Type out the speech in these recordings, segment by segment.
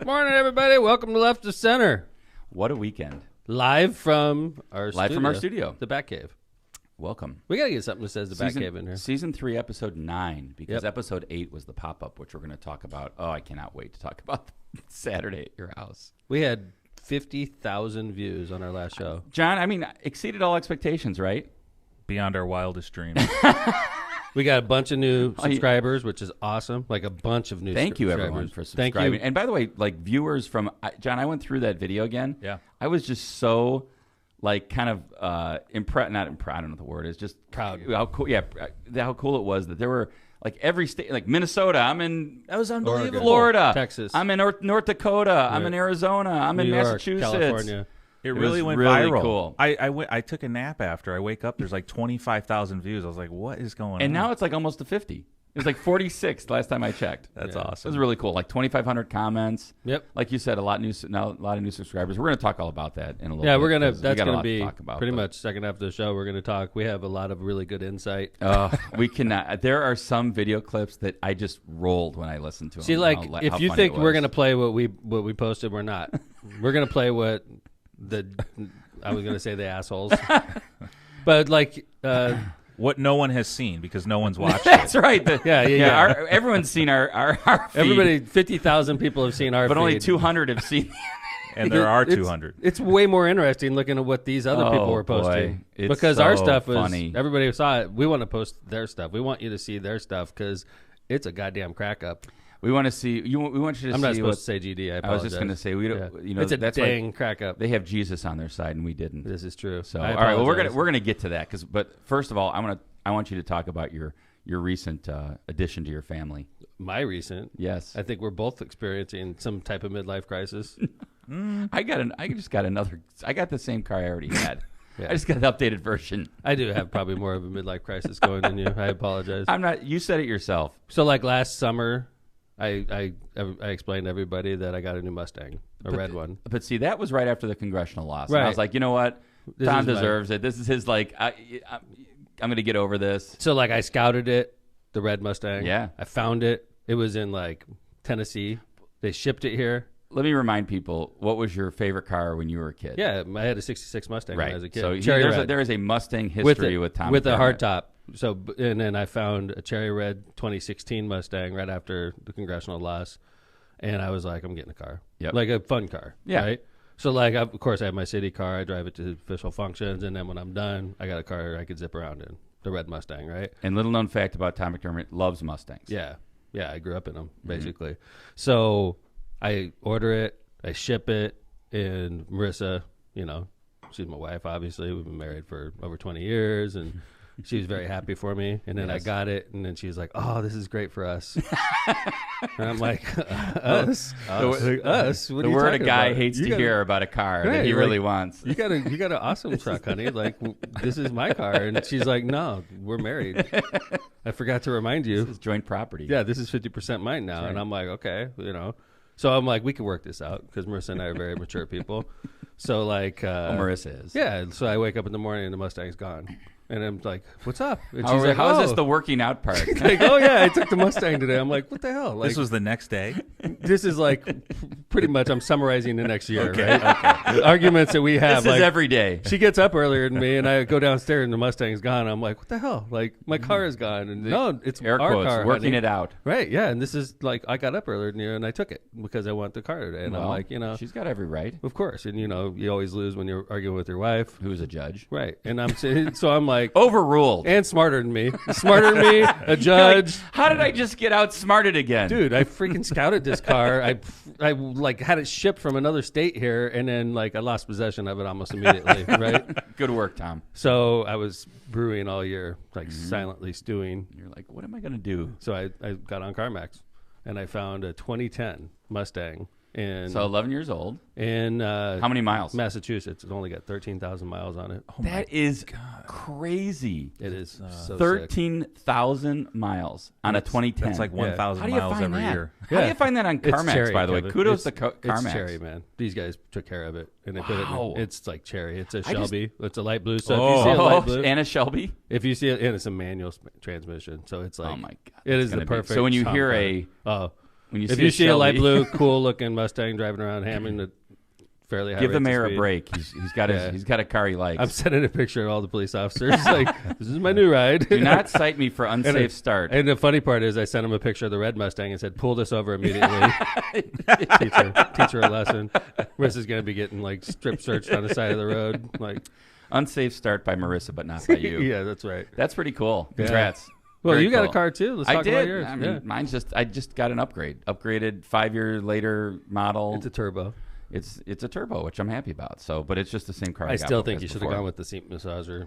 Morning, everybody. Welcome to Left of Center. What a weekend. Live from our studio. The Batcave. Welcome. We got to get something that says the Batcave in here. Season 3, Episode 9, because Episode 8 was the pop-up, which we're going to talk about. Oh, I cannot wait to talk about Saturday at your house. We had 50,000 views on our last show. John, I mean, exceeded all expectations, right? Beyond our wildest dreams. We got a bunch of new subscribers, which is awesome. Like a bunch of new subscribers. Thank you, everyone, for subscribing. Thank you. And by the way, like viewers from John, I went through that video again. Yeah. I was just so, like, kind of impressed. Not impressed. I don't know what the word is. Just proud. How cool? Yeah, how cool it was that there were like every state, like Minnesota. I'm in. That was unbelievable. Oregon. Florida, Texas. I'm in North Dakota. I'm in Arizona. I'm in New York, Massachusetts. California. It really went really viral. Cool. I took a nap after. I wake up, there's like 25,000 views. I was like, what is going on? And now it's like almost to 50. It was like 46 last time I checked. That's It awesome. was really cool. Like 2,500 comments. Yep. Like you said, a lot of new subscribers. We're going to talk all about that in a little bit. Yeah, we're gonna. 'cause we That's got a gonna lot to be talk about, pretty but- much second half of the show. We're gonna talk. We have a lot of really good insight. We cannot. There are some video clips that I just rolled when I listened to them. See, like, how if you funny think it we're was. gonna play what we posted, we're not. We're gonna play what I was gonna say the assholes, but like. What no one has seen because no one's watched That's it. right. Yeah. Everyone's seen our feed, Everybody, 50,000 people have seen our but only feed. 200 have seen. And there are It's- 200. It's way more interesting looking at what these other people were posting. Boy. It's Because our so stuff was, funny. everybody saw it. We want to post their stuff. We want you to see their stuff because it's a goddamn crack up. We want to see you. We want you to I'm see. not supposed what, to say GD. I I apologize. was just going to say we don't. Yeah. You know, it's a that's dang why crack up. they have Jesus on their side and we didn't. This is true. So I all right, well apologize. we're gonna get to that but first of all I want you to talk about your recent addition to your family. My recent. Yes, I think we're both experiencing some type of midlife crisis. I got the same car I already had. Yeah. I just got an updated version. I do have probably more of a midlife crisis going than you. I apologize. I'm not. You said it yourself. So like last summer, I explained to everybody that I got a new Mustang, red one. But see, that was right after the congressional loss. And Right. I was like, you know what? This Tom is my- deserves it. This is his I'm going to get over this. So like I scouted it, the red Mustang. Yeah. I found it. It was in like Tennessee. They shipped it here. Let me remind people, what was your favorite car when you were a kid? Yeah, I had a '66 Mustang when I was a kid. So Cherry red. there is a Mustang history with Tom with a McDermott. hard top. So and then I found a cherry red 2016 Mustang right after the congressional loss, and I was like, I'm getting a car, like a fun car, Yeah. right? So like, of course, I have my city car. I drive it to official functions, and then when I'm done, I got a car I could zip around in, the red Mustang, right? And little known fact about Tom McDermott, loves Mustangs. Yeah, I grew up in them basically. So I order it, I ship it, and Marissa, she's my wife. Obviously, we've been married for over 20 years, and she was very happy for me. And then I got it, and then she was like, "Oh, this is great for us." And I'm like, "Us? Us? What The are you word a talking guy about? hates You to gotta- hear about a car Right, that he like, really wants. You got an awesome truck, honey. Like, this is my car." And she's like, "No, we're married. I forgot to remind you." This is joint property. Yeah, this is 50% mine now. And I'm like, okay, So I'm like, we can work this out because Marissa and I are very mature people. So like, Marissa is. yeah. So I wake up in the morning and the Mustang's gone, and I'm like, what's up? And How like, is this the working out part? like, oh yeah, I took the Mustang today. I'm like, what the hell? Like, This was the next day. this is like pretty much. I'm summarizing the next year, right? The arguments that we have. This like, is every day. she gets up earlier than me, and I go downstairs, and the Mustang's gone. I'm like, what the hell? Like, my car is gone. And no, it's Air our quotes, car, working honey. it out. Right, yeah, and this is like I got up earlier than you, and I took it because I want the car today, and I'm Well, like, she's got every right. of course, and you always lose when you're arguing with your wife, Who's a judge? right? And I'm saying, so I'm like, Overruled. and smarter than me, a judge. Like, how did I just get outsmarted again? Dude, I freaking scouted this car. I like had it shipped from another state here, and then like I lost possession of it almost immediately, right? Good work, Tom. So I was brewing all year, like silently stewing. You're like, what am I going to do? So I got on CarMax, and I found a 2010 Mustang in So 11 years old. How many miles? Massachusetts. It's only got 13,000 miles on it. That is crazy. It is so sick. 13,000 miles on a 2010. That's like 1,000 How do you miles find every that? year. How do you find that on It's CarMax, cherry, by the way? Kevin. Kudos It's- to CarMax. It's cherry, man. These guys took care of it, and they put it Wow. in. It's like cherry. It's a I just- Shelby. It's a light blue. So if you see a Oh, light blue, Anna Shelby? if you see it, and it's a manual transmission. So it's like, Oh, my God. it It's is the gonna be- perfect. So when you Tom hear car. when you if see you a see a light Shelby, blue, cool looking Mustang driving around Hammond at fairly high give the rates of mayor a speed, break. He's got he's got a car he likes. I'm sending a picture of all the police officers. Like, this is my new ride. Do not cite me for unsafe start. And the funny part is, I sent him a picture of the Red Mustang and said, "Pull this over immediately." teach her a lesson. Marissa's gonna be getting like strip searched on the side of the road. Like, Unsafe start by Marissa, but not by you. yeah, that's right. That's pretty cool. Yeah. Congrats. Well, Very you got cool. a car too. Let's I talk did. about yours. I mean, mine's I just got an upgrade. Upgraded 5 year later model. It's a turbo. It's a turbo, which I'm happy about. So, but it's just the same car. I I got still both think as you should have before. gone with the seat massager.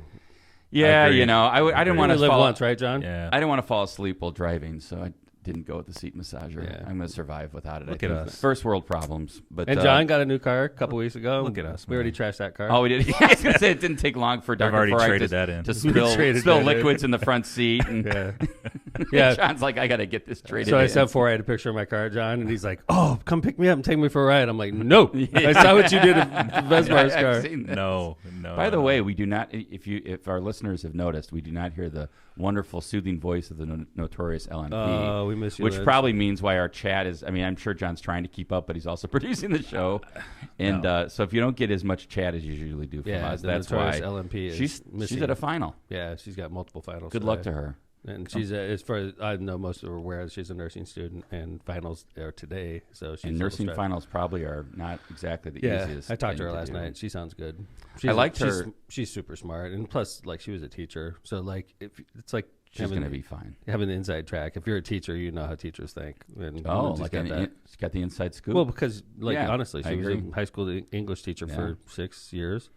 Yeah, agree. you know, I didn't want You to live fall. once, right, John? Yeah. I didn't want to fall asleep while driving, so I didn't go with the seat massager. Yeah. I'm going to survive without it. Look I at think. us. First world problems. But And John got a new car a couple weeks ago. Look at us, We already trashed that car. Oh, we did. I was going to say it didn't take long for Dr. already Farag traded to, that in. to traded spill that in. liquids in the front seat. And yeah. Yeah. John's like, I got to get this traded So I in. said before I had a picture of my car, John, and he's like, "Oh, come pick me up and take me for a ride." I'm like, "No, I saw what you did at Vesmar's I've car." seen this. No. By the way, we do not. If our listeners have noticed, we do not hear the wonderful, soothing voice of the notorious LMP. Oh, we miss you, Which Liz. probably means why our chat is. I mean, I'm sure John's trying to keep up, but he's also producing the show, and so if you don't get as much chat as you usually do from Yeah, us, the that's why notorious LMP is she's missing. at a final. Yeah, she's got multiple finals. Good luck to her. And she's, as far as I know, most of her aware, she's a nursing student, and finals are today. So she's And a little nursing stressed. finals probably are not exactly the Yeah, easiest. I talked to thing her last do. night. She sounds good. I liked she's, her. She's super smart, and plus, like, she was a teacher, so like, if it's like She's having, going to be fine. having the inside track. If you're a teacher, you know how teachers think. And Oh, she's like got that. she's got the inside scoop. Well, because like Yeah, honestly, I she was agree. a high school English teacher Yeah. for 6 years,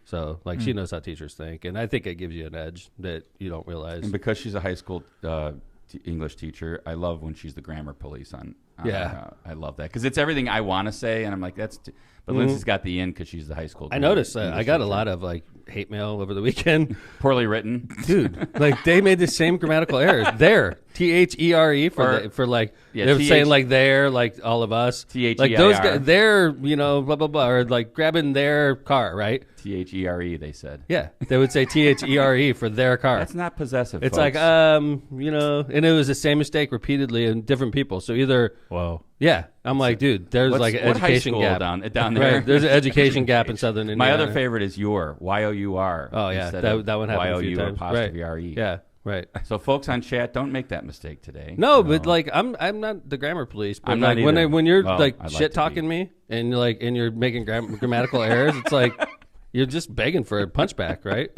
so like she knows how teachers think, and I think it gives you an edge that you don't realize. And because she's a high school English teacher, I love when she's the grammar police on. Yeah. I love that because it's everything I want to say, and I'm like, that's. But Lindsay's got the in because she's the high school. I noticed English I got a teacher. lot of like hate mail over the weekend. Poorly written. Dude, like they made the same grammatical errors. There, THERE for like Yeah, they're saying TH like there, like all of us, THEIR. like those guys, they're blah blah blah, or like grabbing their car, right? THERE. They said. Yeah, they would say THERE for their car. That's not possessive. It's folks. like and it was the same mistake repeatedly in different people. So either Whoa. yeah, I'm like, dude, there's What's- like an what high education school gap down there? Right, there's an education gap in Southern Indiana. My other favorite is your YOUR. Oh yeah, instead that of one happened a few YOU times. apostrophe Right. RE. Yeah, right. So folks on chat, don't make that mistake today. No, but like I'm not the grammar police. But I'm not like when either. when you're Well, like I'd like shit to talking be. me and you're making grammatical errors, it's like you're just begging for a punchback, right?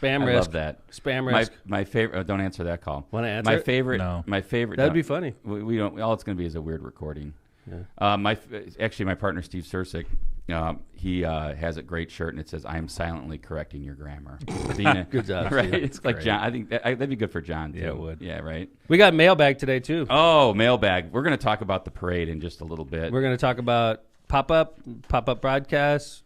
Spam I risk. love that. Spam My risk. my favorite. Oh, don't answer that call. Wanna answer my it? favorite? No. My favorite. That'd no, be funny. We don't. All it's going to be is a weird recording. Yeah. Actually, my partner Steve Sursick, he has a great shirt and it says, "I am silently correcting your grammar." Good job, Right? Steve. It's like Great. John. I think that'd be good for John too. Yeah, it would. Yeah, right. We got mailbag today too. Oh, mailbag. We're going to talk about the parade in just a little bit. We're gonna talk about pop-up broadcasts.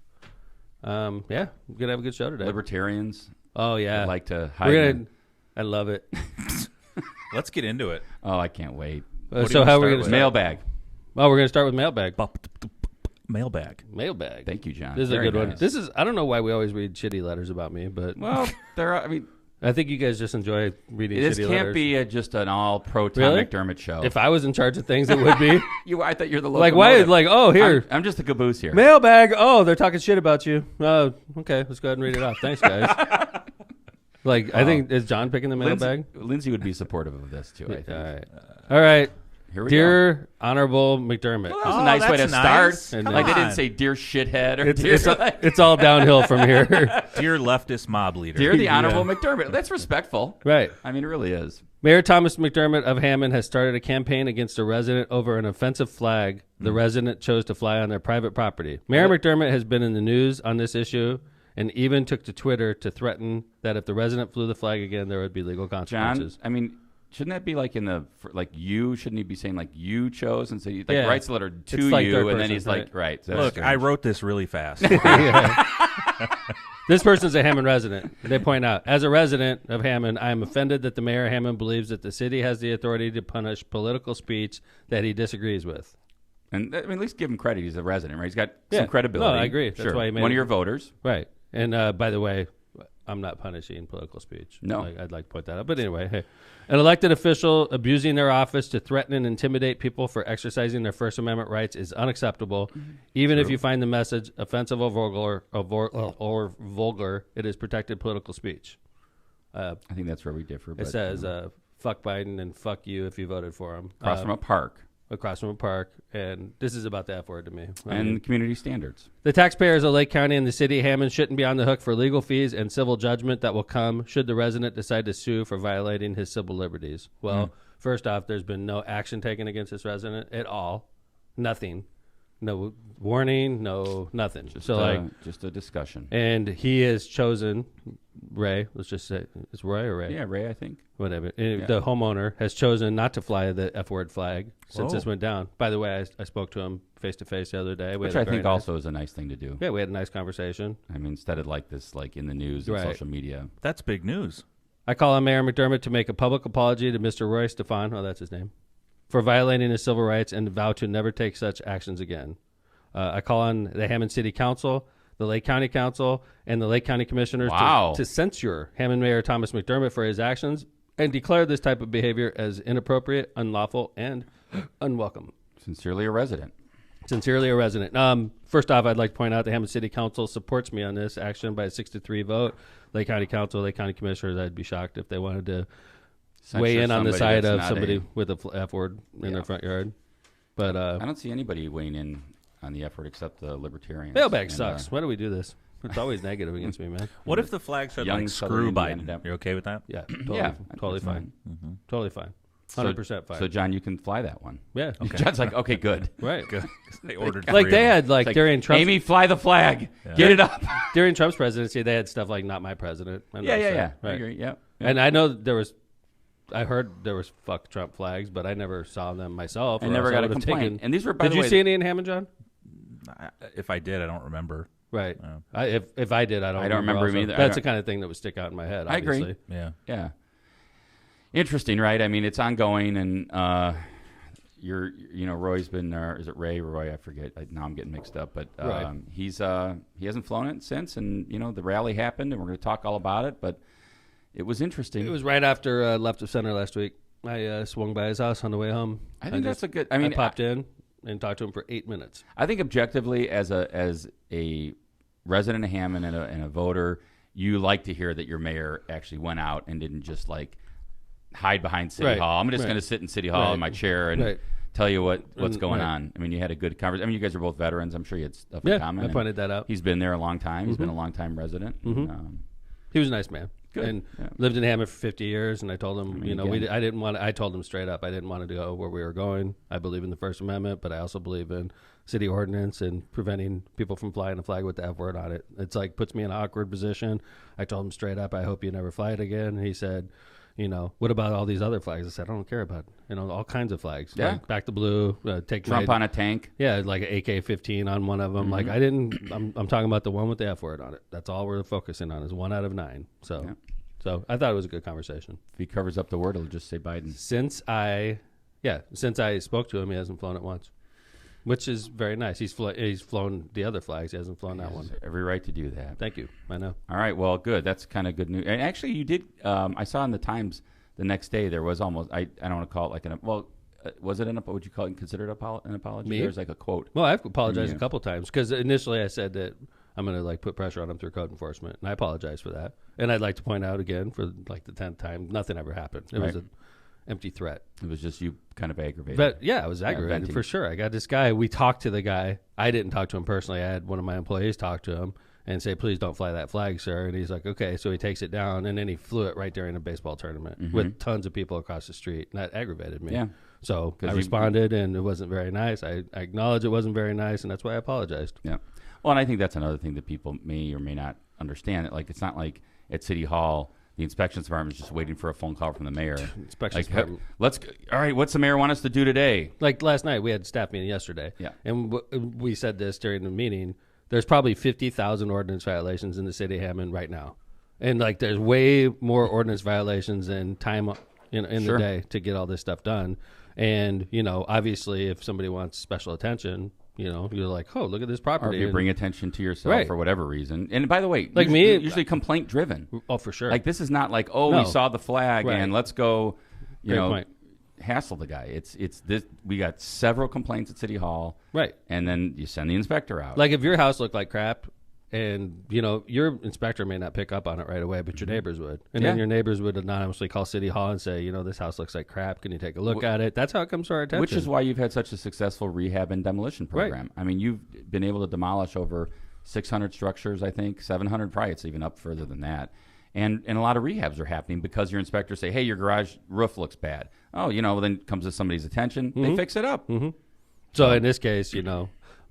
Yeah, we're gonna have a good show today. Libertarians Oh yeah, would like to hide. we're gonna. I love it. Let's get into it. Oh, I can't wait. What do you So wanna how start we're gonna with? start? Mailbag. Oh, we're gonna start with mailbag. Mailbag. Mailbag. Thank you, John. This is a Very good one. nice. This is. I don't know why we always read shitty letters about me, but Well, there are. I mean, I think you guys just enjoy reading this shitty can't letters. be just an all pro Tom Really? McDermott show. If I was in charge of things, it would be. I thought you're the Like, why? locomotive. Like, oh, here. I'm just a caboose here. Mailbag. Oh, they're talking shit about you. Oh, okay. Let's go ahead and read it off. Thanks, guys. Like, I think, is John picking the mailbag? Lindsay would be supportive of this too. I think. All right. All right. Here we go. Dear Honorable McDermott. Well, that was a Oh, nice way to that's nice. start. Come Like they on. didn't say "dear shithead" or It's, "dear." it's, it's all downhill from here. Dear leftist mob leader. Dear the Yeah. Honorable McDermott. That's respectful. Right. I mean, it really is. Mayor Thomas McDermott of Hammond has started a campaign against a resident over an offensive flag the resident chose to fly on their private property. Mayor McDermott has been in the news on this issue and even took to Twitter to threaten that if the resident flew the flag again, there would be legal John, consequences. I mean, shouldn't that be like you? Shouldn't he be saying like you chose and say like Yeah. writes the letter to It's like you third and then person, he's like right. That's Look, strange. I wrote this really fast. This person's a Hammond resident. They point out, as a resident of Hammond, I am offended that the mayor of Hammond believes that the city has the authority to punish political speech that he disagrees with. And I mean, at least give him credit. He's a resident, right? He's got Yeah. some credibility. No, I agree. That's Sure. why he made one it. of your voters. Right. And by the way, I'm not punishing political speech. No. I'd like to point that out. But anyway, hey, an elected official abusing their office to threaten and intimidate people for exercising their First Amendment rights is unacceptable. Even if you find the message offensive or vulgar, it is protected political speech. I think that's where we differ. It says, fuck Biden and fuck you if you voted for him. Across from a park. Across from a park. And this is about the F word to me. And community standards. The taxpayers of Lake County and the city of Hammond shouldn't be on the hook for legal fees and civil judgment that will come should the resident decide to sue for violating his civil liberties. Well, first off, there's been no action taken against this resident at all. Nothing. No warning, no nothing. Just a discussion. And he has chosen, Ray, let's just say, it's Ray or Ray? Yeah, Ray, I think. Whatever. The homeowner has chosen not to fly the F-word flag since this went down. By the way, I spoke to him face-to-face the other day. Which I think also is a nice thing to do. Yeah, we had a nice conversation. I mean, instead of like this, like in the news and social media. That's big news. I call on Mayor McDermott to make a public apology to Mr. Roy Stefan, that's his name, for violating his civil rights and vow to never take such actions again. I call on the Hammond City Council, the Lake County Council, and the Lake County Commissioners to censure Hammond Mayor Thomas McDermott for his actions and declare this type of behavior as inappropriate, unlawful, and unwelcome. Sincerely a resident. Sincerely a resident. First off, I'd like to point out the Hammond City Council supports me on this action by a 6-3 vote. Lake County Council, Lake County Commissioners, I'd be shocked if they wanted to weigh in on the side of somebody with a F word in their front yard. But I don't see anybody weighing in on the F word except the libertarians. Mailbag sucks. Why do we do this? It's always negative against me, man. What if the flag said like screw Biden? You're okay with that? Yeah, totally fine. Mm-hmm. Totally fine. 100% fine. So John, you can fly that one. Yeah. Okay. John's like, okay, good. Right. Good. They ordered like they had like during Trump's Amy, fly the flag. Yeah. Get it up. During Trump's presidency, they had stuff like "Not my president." Yeah. Right. I agree. Yeah. And I know I heard there was "fuck Trump" flags, but I never saw them myself. I never got a complaint. And these were, by the way, did you see any in Hammond, John? If I did, I don't remember. Right. If I did, I don't remember him either. That's the kind of thing that would stick out in my head. Obviously. I agree. Yeah. Interesting, right? I mean, it's ongoing, and Roy's been, is it Ray or Roy? I forget. Now I'm getting mixed up, but he hasn't flown it since, and the rally happened, and we're going to talk all about it. But it was interesting. It was right after Left of Center last week. I swung by his house on the way home. I think that's a good. I mean, I popped in and talked to him for 8 minutes. I think objectively, as a resident of Hammond and a voter, you like to hear that your mayor actually went out and didn't just like hide behind City Hall. I'm just going to sit in City Hall in my chair and tell you what's going on. I mean, you had a good conversation. I mean, you guys are both veterans. I'm sure you had stuff in common. I pointed that out. He's been there a long time. He's been a long time resident. Mm-hmm. He was a nice man. Good. And lived in Hammond for 50 years. And I told him, I told him straight up, I didn't want to go where we were going. I believe in the First Amendment, but I also believe in city ordinance and preventing people from flying a flag with the F word on it. It's like puts me in an awkward position. I told him straight up, I hope you never fly it again. And he said, what about all these other flags? I said, I don't care about, all kinds of flags. Yeah. Like back to blue, take Trump on a tank. Yeah, like an AK-15 on one of them. Like I'm talking about the one with the F word on it. That's all we're focusing on is 1 out of 9. So I thought it was a good conversation. If he covers up the word, it'll just say Biden. Since I spoke to him, he hasn't flown it once, which is very nice. He's flown the other flags. He hasn't flown that one. Every right to do that. Thank you. I know. All right. Well, good. That's kind of good news. And actually, you did. I saw in the Times the next day there was almost. I don't want to call it like was it would you call it considered an apology? Me? There's like a quote. Well, I've apologized a couple times because initially I said that I'm going to put pressure on him through code enforcement, and I apologize for that. And I'd like to point out again for the 10th time, nothing ever happened. It was an empty threat. It was just you kind of aggravated. But yeah, I was aggravated for sure. I got this guy. We talked to the guy. I didn't talk to him personally. I had one of my employees talk to him and say, "Please don't fly that flag, sir." And he's like, "Okay." So he takes it down, and then he flew it right during a baseball tournament with tons of people across the street. And that aggravated me. Yeah. So I responded, and it wasn't very nice. I acknowledged it wasn't very nice, and that's why I apologized. Yeah. Well, and I think that's another thing that people may or may not understand. It's not like at City Hall, the inspections department is just waiting for a phone call from the mayor. Inspections department. All right, what's the mayor want us to do today? Like last night, we had a staff meeting yesterday. Yeah. And we said this during the meeting. There's probably 50,000 ordinance violations in the city of Hammond right now. And there's way more ordinance violations than time in the day to get all this stuff done. And, obviously if somebody wants special attention, you're like, oh, look at this Or property. if you and- bring attention to yourself Right. for whatever reason. And by the way, Like usually complaint driven. oh, for sure. Like this is not like, oh, No. we saw the flag Right. and let's go, Great point. hassle the guy. It's this. We got several complaints at City Hall, Right. and then you send the inspector out. Like if your house looked like crap, and your inspector may not pick up on it right away, but your neighbors would, and then Yeah. your neighbors would anonymously call City Hall and say, this house looks like crap. Can you take a look at it? That's how it comes to our attention. Which is why you've had such a successful rehab and demolition Right. program. I mean, you've been able to demolish over 600 structures, I think, 700, probably it's even up further than that. And a lot of rehabs are happening because your inspectors say, hey, your garage roof looks bad. Oh, then comes to somebody's attention. They fix it up. Mm-hmm. So in this case,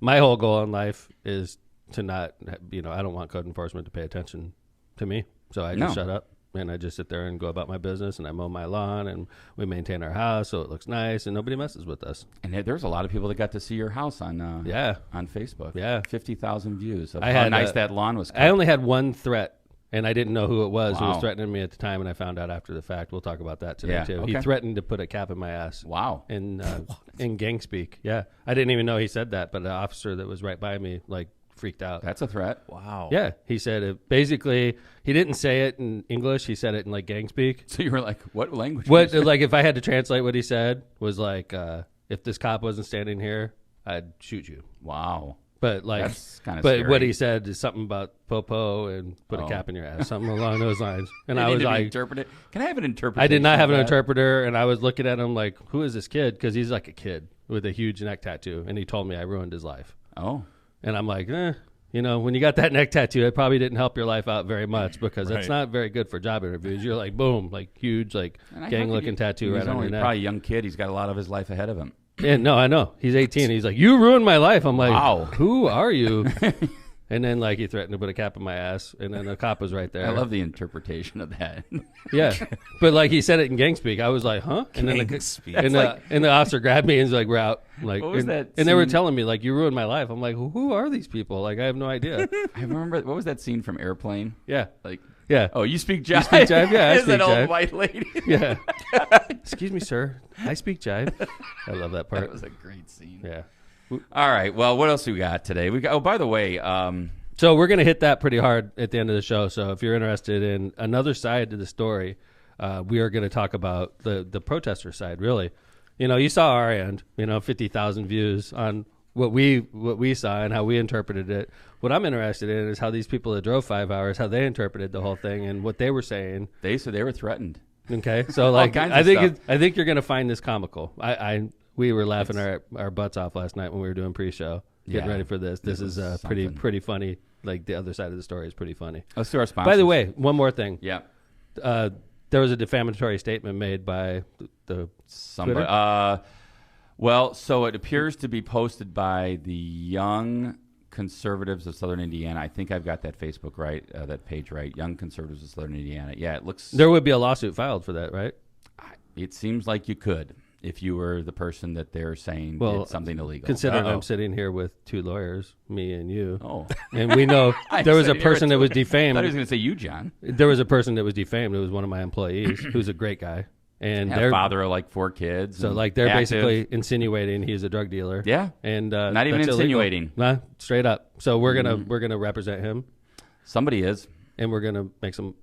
my whole goal in life is to not, I don't want code enforcement to pay attention to me. So I just shut up and I just sit there and go about my business, and I mow my lawn and we maintain our house so it looks nice and nobody messes with us. And there's a lot of people that got to see your house on Facebook. Yeah. 50,000 views of I how had nice that lawn was cut. I only had one threat, and I didn't know who it was who was Wow. threatening me at the time, and I found out after the fact. We'll talk about that today, Yeah, too. okay. He threatened to put a cap in my ass. Wow. In gang speak. Yeah. I didn't even know he said that, but the officer that was right by me, freaked out. That's a threat. Wow. Yeah, he said it. Basically, he didn't say it in English. He said it in gang speak. So you were like, what language? What if I had to translate what he said was if this cop wasn't standing here, I'd shoot you. Wow. But That's kinda but scary. what he said is something about popo and put a cap in your ass, something along those lines. And I was like, interpret it. Can I have an interpretation? I did not have of an that? interpreter, and I was looking at him like, who is this kid? Because he's like a kid with a huge neck tattoo, and he told me I ruined his life. Oh. And I'm like, when you got that neck tattoo, it probably didn't help your life out very much because it's Right. not very good for job interviews. You're like, boom, huge, And I gang-looking tattoo right he's on only your neck. probably a young kid. He's got a lot of his life ahead of him. And no, I know. He's 18. He's like, you ruined my life. I'm like, Wow. who are you? And then he threatened to put a cap in my ass, and then the cop was right there. I love the interpretation of that. Yeah, but he said it in gang speak. I was like, huh? And then Gang speak. and the officer grabbed me and was like, we're out. What was that And they were scene? telling me you ruined my life. I'm like, who are these people? I have no idea. I remember, what was that scene from Airplane? Yeah, Yeah. Oh, you speak jive? speak jive? Yeah, I Is speak that jive. old white lady? yeah. Excuse me, sir. I speak jive. I love that part. That was a great scene. Yeah. All right. Well, what else do we got today? Oh, by the way, So we're going to hit that pretty hard at the end of the show. So if you're interested in another side to the story, we are going to talk about the protester side, really. You saw our end, 50,000 views on what we saw and how we interpreted it. What I'm interested in is how these people that drove 5 hours, how they interpreted the whole thing and what they were saying. they said they were threatened. Okay. So kinds I of think stuff. I think you're going to find this comical. We were laughing our butts off last night when we were doing pre-show, getting Yeah. ready for this. This is was pretty funny. The other side of the story is pretty funny. Let's do our sponsors. By the way, one more thing. Yeah. There was a defamatory statement made by the Somebody. Twitter? Well, so it appears to be posted by the Young Conservatives of Southern Indiana. I think I've got that Facebook right, that page right. Young Conservatives of Southern Indiana. Yeah, it looks. There would be a lawsuit filed for that, right? It seems like you could if you were the person that they're saying did something illegal. Considering I'm sitting here with two lawyers, me and you, Oh. and we know there was a person that was I defamed. thought he was going to say you, John. There was a person that was defamed. It was one of my employees, who's a great guy, and Yeah, they're father of 4 kids. so and they're active. basically insinuating he's a drug dealer. Yeah. And Not even that's illegal. insinuating. Nah, straight up. So we're gonna represent him, Somebody is. and we're gonna make some.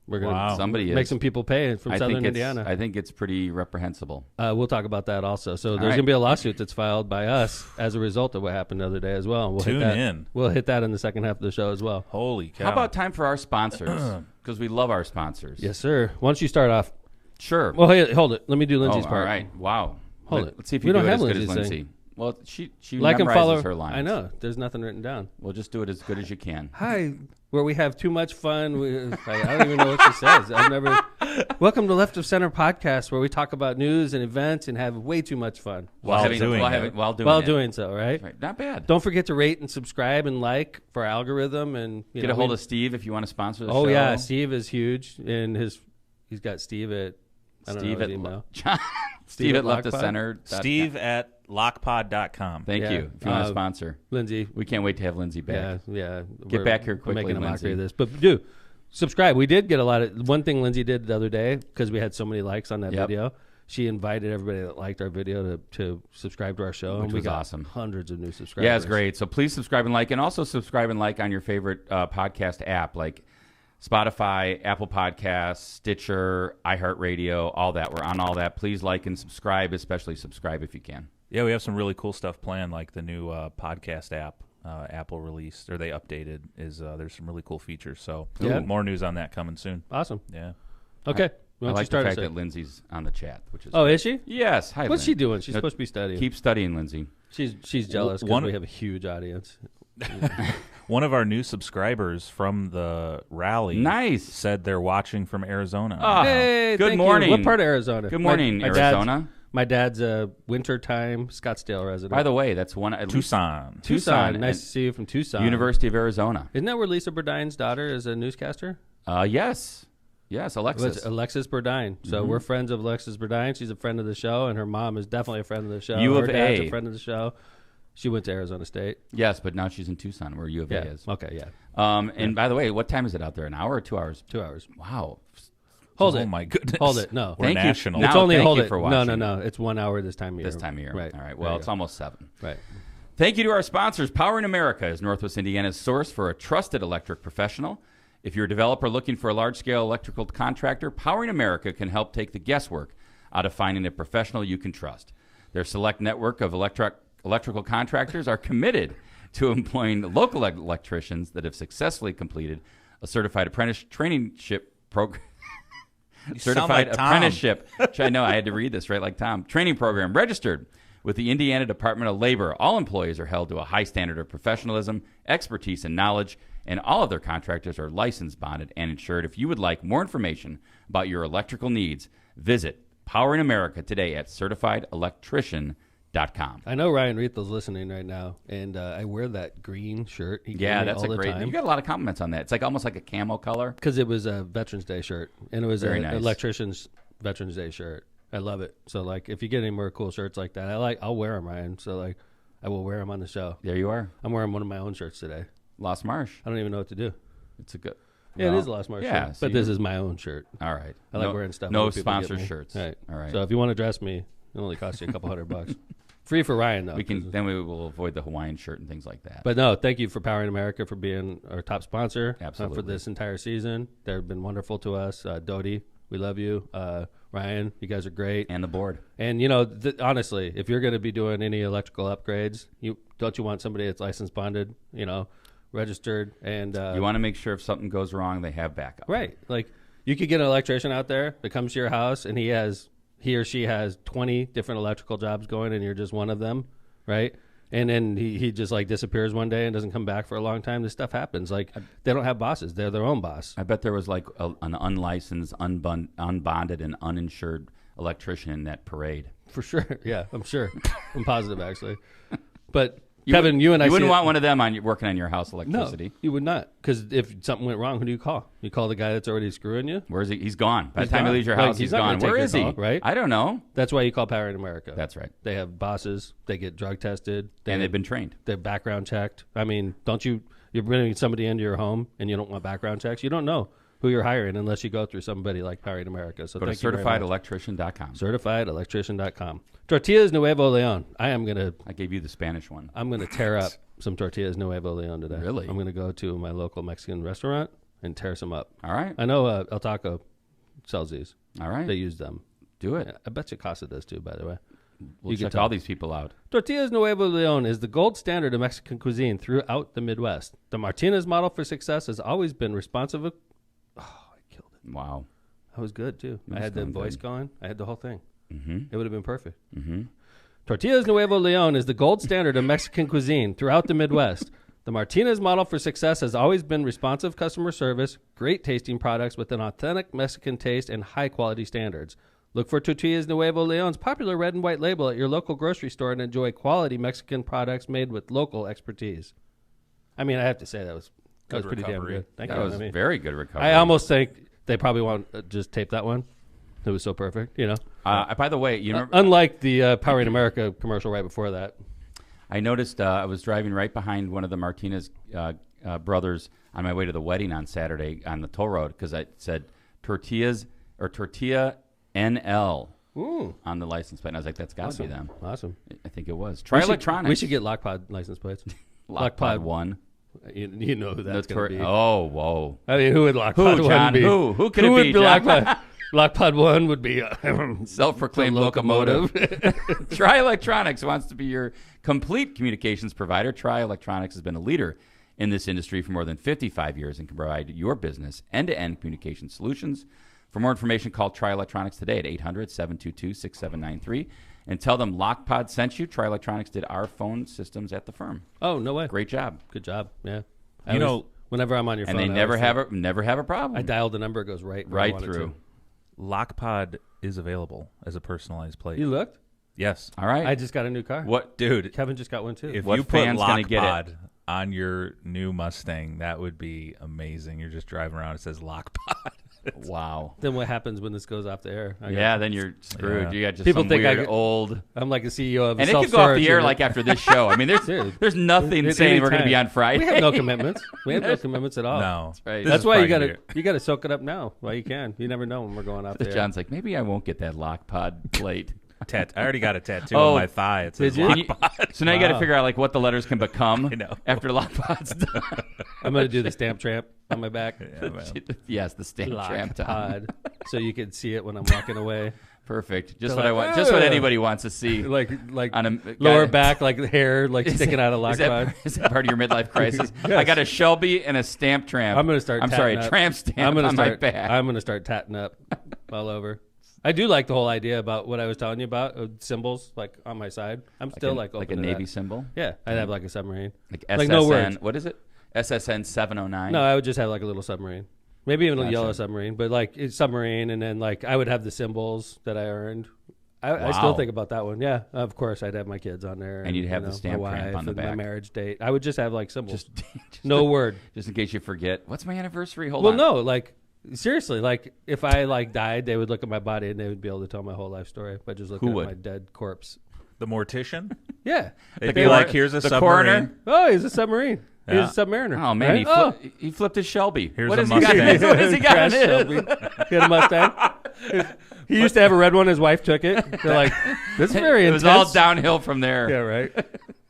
We're gonna Wow. Somebody make is. some people pay from Southern Indiana. I think it's pretty reprehensible. We'll talk about that also. So there's right. going to be a lawsuit that's filed by us as a result of what happened the other day as well. We'll Tune hit that. in. We'll hit that in the second half of the show as well. Holy cow. How about time for our sponsors? Because we love our sponsors. Yes, sir. Why don't you start off? Sure. Well, hey, hold it. Let me do Lindsay's All part. right. Wow. Hold it. Let's see if We you don't do it have as good as Lindsay's Lindsay. Well, she Like and memorizes follow. her lines. I know. There's nothing written down. We'll just do it as good as you can. Hi, where we have too much fun. I don't even know what she says. I've never. Welcome to Left of Center podcast, where we talk about news and events and have way too much fun While doing so. Right? Right. Not bad. Don't forget to rate and subscribe and like for our algorithm and Get a hold of Steve if you want to sponsor the show. Oh yeah, Steve is huge, and he's got Steve at Steve his at email. John, Steve at Left of Lockpod? Center. Steve at lockpod.com. Thank Yeah. you. If you want to sponsor, Lindsay. we can't wait to have Lindsay back. Yeah. Get back here quickly, We're making a mockery of Lindsay. this, but do subscribe. We did get a lot of one thing Lindsay did the other day because we had so many likes on that Yep. video. she invited everybody that liked our video to subscribe to our show. Which and we was got awesome. Hundreds of new subscribers. Yeah, it's great. So please subscribe and like, and also subscribe and like on your favorite podcast app, like Spotify, Apple Podcasts, Stitcher, iHeartRadio, all that. We're on all that. Please like and subscribe, especially subscribe if you can. Yeah, we have some really cool stuff planned, like the new podcast app Apple released, or they updated. There's some really cool features. So more news on that coming soon. Awesome. Yeah. Okay. I like the fact that Lindsay's on the chat, which is is she? Yes. Hi, What's Lynn. she doing? She's supposed to be studying. Keep studying, Lindsay. She's jealous because we have a huge audience. One of our new subscribers from the rally said they're watching from Arizona. Oh, hey, good morning. What part of Arizona? Good morning, Arizona. My dad's a wintertime Scottsdale resident. By the way, that's Tucson. Nice to see you from Tucson. University of Arizona. Isn't that where Lisa Burdine's daughter is a newscaster? Yes. Yes, Alexis. Alexis Burdine. So we're friends of Alexis Burdine. She's a friend of the show, and her mom is definitely a friend of the show. U of her dad's A. a friend of the show. She went to Arizona State. Yes, but now she's in Tucson, where U of A is. Okay, yeah. And by the way, what time is it out there? An hour or 2 hours? 2 hours. Wow. Hold it. Oh, my goodness. Hold it. No. We're national. Now, It's only thank hold you it. for watching. No. It's 1 hour this time of year. This time of year. Right. All right. Well, it's almost 7. Right. Thank you to our sponsors. Powering America is Northwest Indiana's source for a trusted electric professional. If you're a developer looking for a large-scale electrical contractor, Powering America can help take the guesswork out of finding a professional you can trust. Their select network of electrical contractors are committed to employing local electricians that have successfully completed a certified apprentice traineeship program. Certified apprenticeship. I know, I had to read this right like Tom. Training program registered with the Indiana Department of Labor. All employees are held to a high standard of professionalism, expertise, and knowledge, and all of their contractors are licensed, bonded, and insured. If you would like more information about your electrical needs, visit Powering America today at certifiedelectrician.com. I know Ryan Riethel's listening right now, and I wear that green shirt. That's a great. You got a lot of compliments on that. It's like almost like a camo color. Because it was a Veterans Day shirt, and it was an electrician's Veterans Day shirt. I love it. So like, if you get any more cool shirts like that, I'll wear them, Ryan. So like, I will wear them on the show. There you are. I'm wearing one of my own shirts today. Lost Marsh. I don't even know what to do. It's a good. Yeah, it is a Lost Marsh shirt, but this is my own shirt. All right. I like wearing stuff. No sponsor shirts. Right. All right. So if you want to dress me, it only costs you a couple $100. Free for Ryan, though. Then we will avoid the Hawaiian shirt and things like that. But no, thank you for Powering America for being our top sponsor for this entire season. They've been wonderful to us. Dodie, we love you. Ryan, you guys are great. And the board. And, honestly, if you're going to be doing any electrical upgrades, don't you want somebody that's licensed, bonded, registered, and you want to make sure if something goes wrong, they have backup. Right. Like, you could get an electrician out there that comes to your house, and he or she has 20 different electrical jobs going, and you're just one of them, right? And then he just like disappears one day and doesn't come back for a long time. This stuff happens. Like, they don't have bosses; they're their own boss. I bet there was like an unlicensed, unbonded, and uninsured electrician in that parade. For sure, yeah, I'm sure. I'm positive, actually. But Kevin, you and I wouldn't want one of them working on your house electricity. No, you would not. Because if something went wrong, who do you call? You call the guy that's already screwing you? Where is he? He's gone. By the time he leaves your house, he's gone. Where is he? Right? I don't know. That's why you call Powering America. That's right. They have bosses. They get drug tested. And they've been trained. They're background checked. I mean, you're bringing somebody into your home and you don't want background checks. You don't know who you're hiring unless you go through somebody like Powering America. So go to certifiedelectrician.com. Certifiedelectrician.com. Tortillas Nuevo Leon. I gave you the Spanish one. I'm going to tear up some Tortillas Nuevo Leon today. Really? I'm going to go to my local Mexican restaurant and tear some up. All right. I know El Taco sells these. All right. They use them. Do it. I bet you Casa does too, by the way. We'll check all these people out. Tortillas Nuevo Leon is the gold standard of Mexican cuisine throughout the Midwest. The Martinez model for success has always been responsive. Oh, I killed it. Wow. That was good, too. I had the voice going. I had the whole thing. Mm-hmm. It would have been perfect. Mm-hmm. Tortillas Nuevo Leon is the gold standard of Mexican cuisine throughout the Midwest. The Martinez model for success has always been responsive customer service, great tasting products with an authentic Mexican taste, and high-quality standards. Look for Tortillas Nuevo Leon's popular red and white label at your local grocery store and enjoy quality Mexican products made with local expertise. I mean, I have to say that was pretty damn good. Thank you. That was very good recovery. I almost think they probably want to just tape that one. It was so perfect, By the way, you remember, unlike the Powering America commercial right before that. I noticed I was driving right behind one of the Martinez brothers on my way to the wedding on Saturday on the toll road because I said Tortilla NL on the license plate. And I was like, that's got to be them. Awesome. I think it was. Try Electronics. We should get Lockpod license plates. Lockpod 1. You know who that's going to be. Oh, whoa. I mean, who would Lockpod 1 be? Who could it be, John? Lockpod 1 would be self-proclaimed locomotive. Try Electronics wants to be your complete communications provider. Try Electronics has been a leader in this industry for more than 55 years and can provide your business end-to-end communication solutions. For more information, call Try Electronics today at 800-722-6793 and tell them Lockpod sent you. Try Electronics did our phone systems at the firm. Oh, no way. Great job. Good job. Yeah. Whenever I'm on your phone. And they never have a problem. I dialed the number, it goes right through. Lockpod is available as a personalized plate. You looked? Yes. All right. I just got a new car. What, dude? Kevin just got one too. If you put Lockpod on your new Mustang, that would be amazing. You're just driving around, it says Lockpod. Wow. Then what happens when this goes off the air? Then you're screwed. Yeah. You got just people some think weird old. I'm like a CEO of and it could go off the air like after this show. I mean, there's nothing saying we're going to be on Friday. We have no commitments. We have no commitments at all. No, that's right. That's why you got to soak it up now while you can. You never know when we're going off the air. John's like, maybe I won't get that Lockpod plate. I already got a tattoo on my thigh. It says Lockpod. So now you got to figure out like what the letters can become after Lockpod's done. I'm going to do the stamp tramp on my back. Yes, the stamp tramp. Lockpod, so you can see it when I'm walking away. Perfect. Just what I want. Just what anybody wants to see. Like on a lower back, like the hair, like sticking out of Lockpod. Is that part of your midlife crisis? Yes. I got a Shelby and a stamp tramp. I'm going to start. A tramp stamp on my back. I'm going to start tatting up all over. I do like the whole idea about what I was telling you about symbols, like on my side. I'm still open like a to Navy that. symbol. Yeah, I'd have like a submarine, like SSN. No words. What is it? SSN 709. No, I would just have like a little submarine, maybe even a yellow submarine, but like it's submarine, and then like I would have the symbols that I earned. I still think about that one. Yeah, of course I'd have my kids on there, and you'd have the stamp tramp on the back. My marriage date. I would just have like symbols, no word, just in case you forget. What's my anniversary? Hold on. Well, no, like. Seriously, like if I like died, they would look at my body and they would be able to tell my whole life story by just looking at my dead corpse. The mortician? Yeah, they'd be like, "Here's a submarine." Coroner? Oh, he's a submarine. Yeah. He's a submariner. Oh man, right? he flipped his Shelby. Here's a Mustang. What has he got? He had a Mustang. He used to have a red one. His wife took it. They're like, "This is very intense." It was all downhill from there. Yeah, right.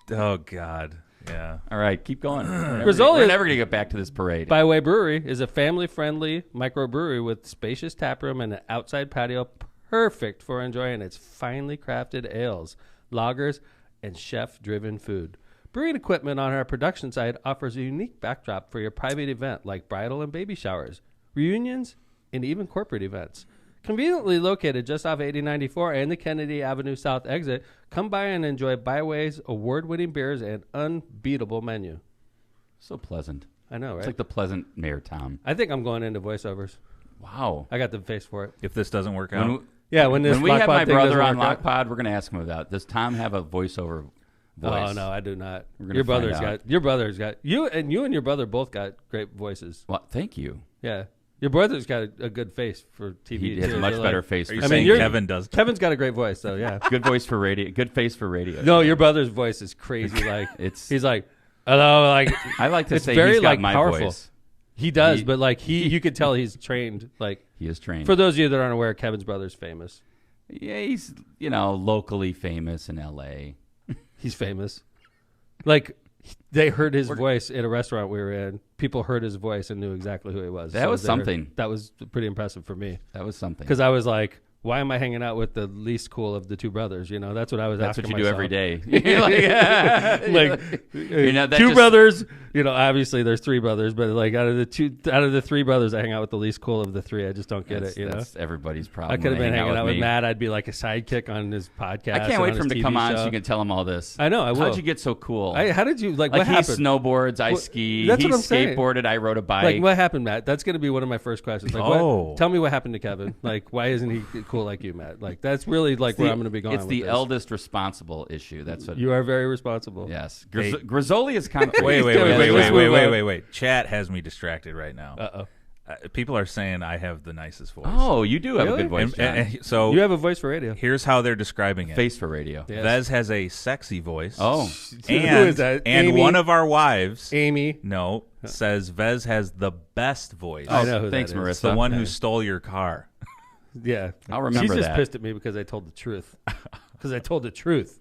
Oh God. Yeah. All right, keep going. We're never going to get back to this parade. Byways Brewery is a family-friendly microbrewery with spacious taproom and an outside patio, perfect for enjoying its finely crafted ales, lagers, and chef-driven food. Brewing equipment on our production side offers a unique backdrop for your private event like bridal and baby showers, reunions, and even corporate events. Conveniently located just off 8094 and the Kennedy Avenue South exit, come by and enjoy Byways' award-winning beers and unbeatable menu. So pleasant. I know, right? It's like the pleasant mayor town. I think I'm going into voiceovers. Wow. I got the face for it. If this doesn't work out. When we have my brother on Lockpod, we're going to ask him about, does Tom have a voiceover voice? Oh, no, I do not. Your brother's got, you and your brother both got great voices. Well, thank you. Yeah. Your brother's got a good face for TV. He has a much better face. Are you saying Kevin does? Kevin's got a great voice, though. Yeah, good voice for radio. Good face for radio. No, your brother's voice is crazy. Like he's like, hello. Like I like to say, very he's got my powerful. Voice. He does, but like you could tell he's trained. Like he is trained. For those of you that aren't aware, Kevin's brother's famous. Yeah, he's locally famous in L.A. He's famous. Like. They heard his voice in a restaurant we were in. People heard his voice and knew exactly who he was. That was something. That was pretty impressive for me. That was something. Because I was like, why am I hanging out with the least cool of the two brothers? That's what I was asking myself. That's what you do every day. Two brothers. Obviously there's three brothers, but like out of the three brothers, I hang out with the least cool of the three. I just don't get it. That's everybody's problem. I could have been hanging out with Matt. I'd be like a sidekick on his podcast. I can't wait for him to come on so you can tell him all this. I know. I will. How'd you get so cool? How did you what happened? He snowboards, I ski. That's he what I'm saying. Skateboarded, I rode a bike. Like what happened, Matt? That's going to be one of my first questions. Like, tell me what happened to Kevin. Like, why isn't he cool like you, Matt? Like, that's really like where I'm going to be going. It's the eldest responsible issue. That's what you are. Very responsible. Yes. Grizzoli is kind of wait. Chat has me distracted right now. Uh-oh. People are saying I have the nicest voice. Oh, you do have a good voice, John. So you have a voice for radio. Here's how they're describing it. Face for radio. Yes. Vez has a sexy voice. Oh. Who is that? And Amy? One of our wives, Amy, says Vez has the best voice. I know who thanks, that is. Marissa. It's the one who stole your car. Yeah. I'll remember She's just that. pissed at me because I told the truth. Because I told the truth.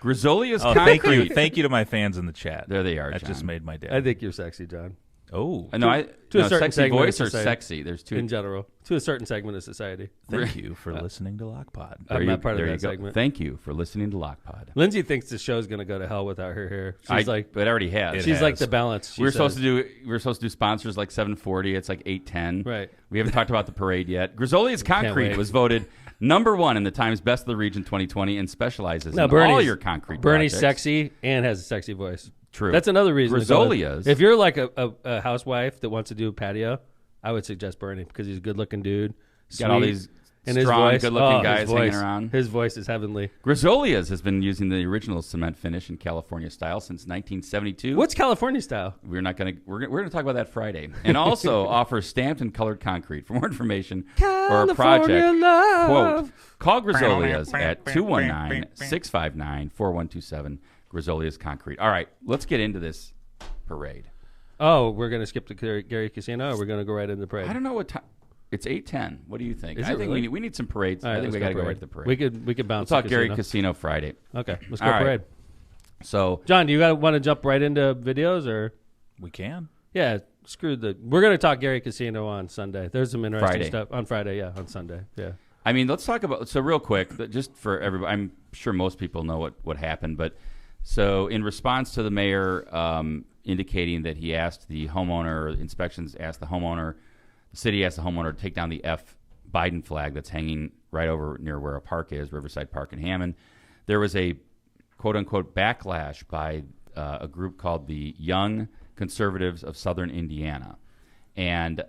Grisolia's concrete. Thank you to my fans in the chat. There they are, That John. just made my day. I think you're sexy, John. Oh. No, to a certain sexy segment voice of or society. sexy? There's two. In general. To a certain segment of society. Thank you for listening to Lockpod. I'm not part of there that you go. segment. Thank you for listening to Lockpod. Lindsay thinks the show's going to go to hell without her hair. She's like, but it already has. she's like the balance. We're supposed to do sponsors like 740. It's like 810. Right. We haven't talked about the parade yet. Grisolia's Concrete wait. was voted #1 in the Times Best of the Region 2020 and specializes in all Bernie's- your concrete Bernie's projects. sexy and has a sexy voice. True. That's another reason. Grisolia's. If you're like a housewife that wants to do a patio, I would suggest Bernie because he's a good-looking dude. Got all sweet, these and his strong, voice, good-looking his guys voice, hanging around. His voice is heavenly. Grisolia's has been using the original cement finish in California style since 1972. What's California style? We're gonna talk about that Friday, and also offers stamped and colored concrete. For more information or a project, quote, call Grisolia's at 219-659-4127. Grisolia's Concrete. All right, let's get into this parade. Oh, we're gonna skip the Gary Casino, or we're gonna go right into the parade. I don't know what time. It's 8:10. What do you think? Is I it think really? we need some parades. All right, I think let's we got to go parade. right to the parade. We could bounce. We'll talk the Gary casino. Casino Friday. Okay, let's go All right. parade. So, John, do you want to jump right into videos or? We can. Yeah, screw the. We're gonna talk Gary Casino on Sunday. There's some interesting Friday. stuff on Friday. Yeah, on Sunday. Yeah. I mean, let's talk about real quick, just for everybody. I'm sure most people know what happened, but so in response to the mayor indicating that he asked the homeowner, inspections asked the homeowner, the city asked the homeowner to take down the F Biden flag that's hanging right over near where a park is, Riverside Park in Hammond. There was a quote unquote backlash by a group called the Young Conservatives of Southern Indiana. And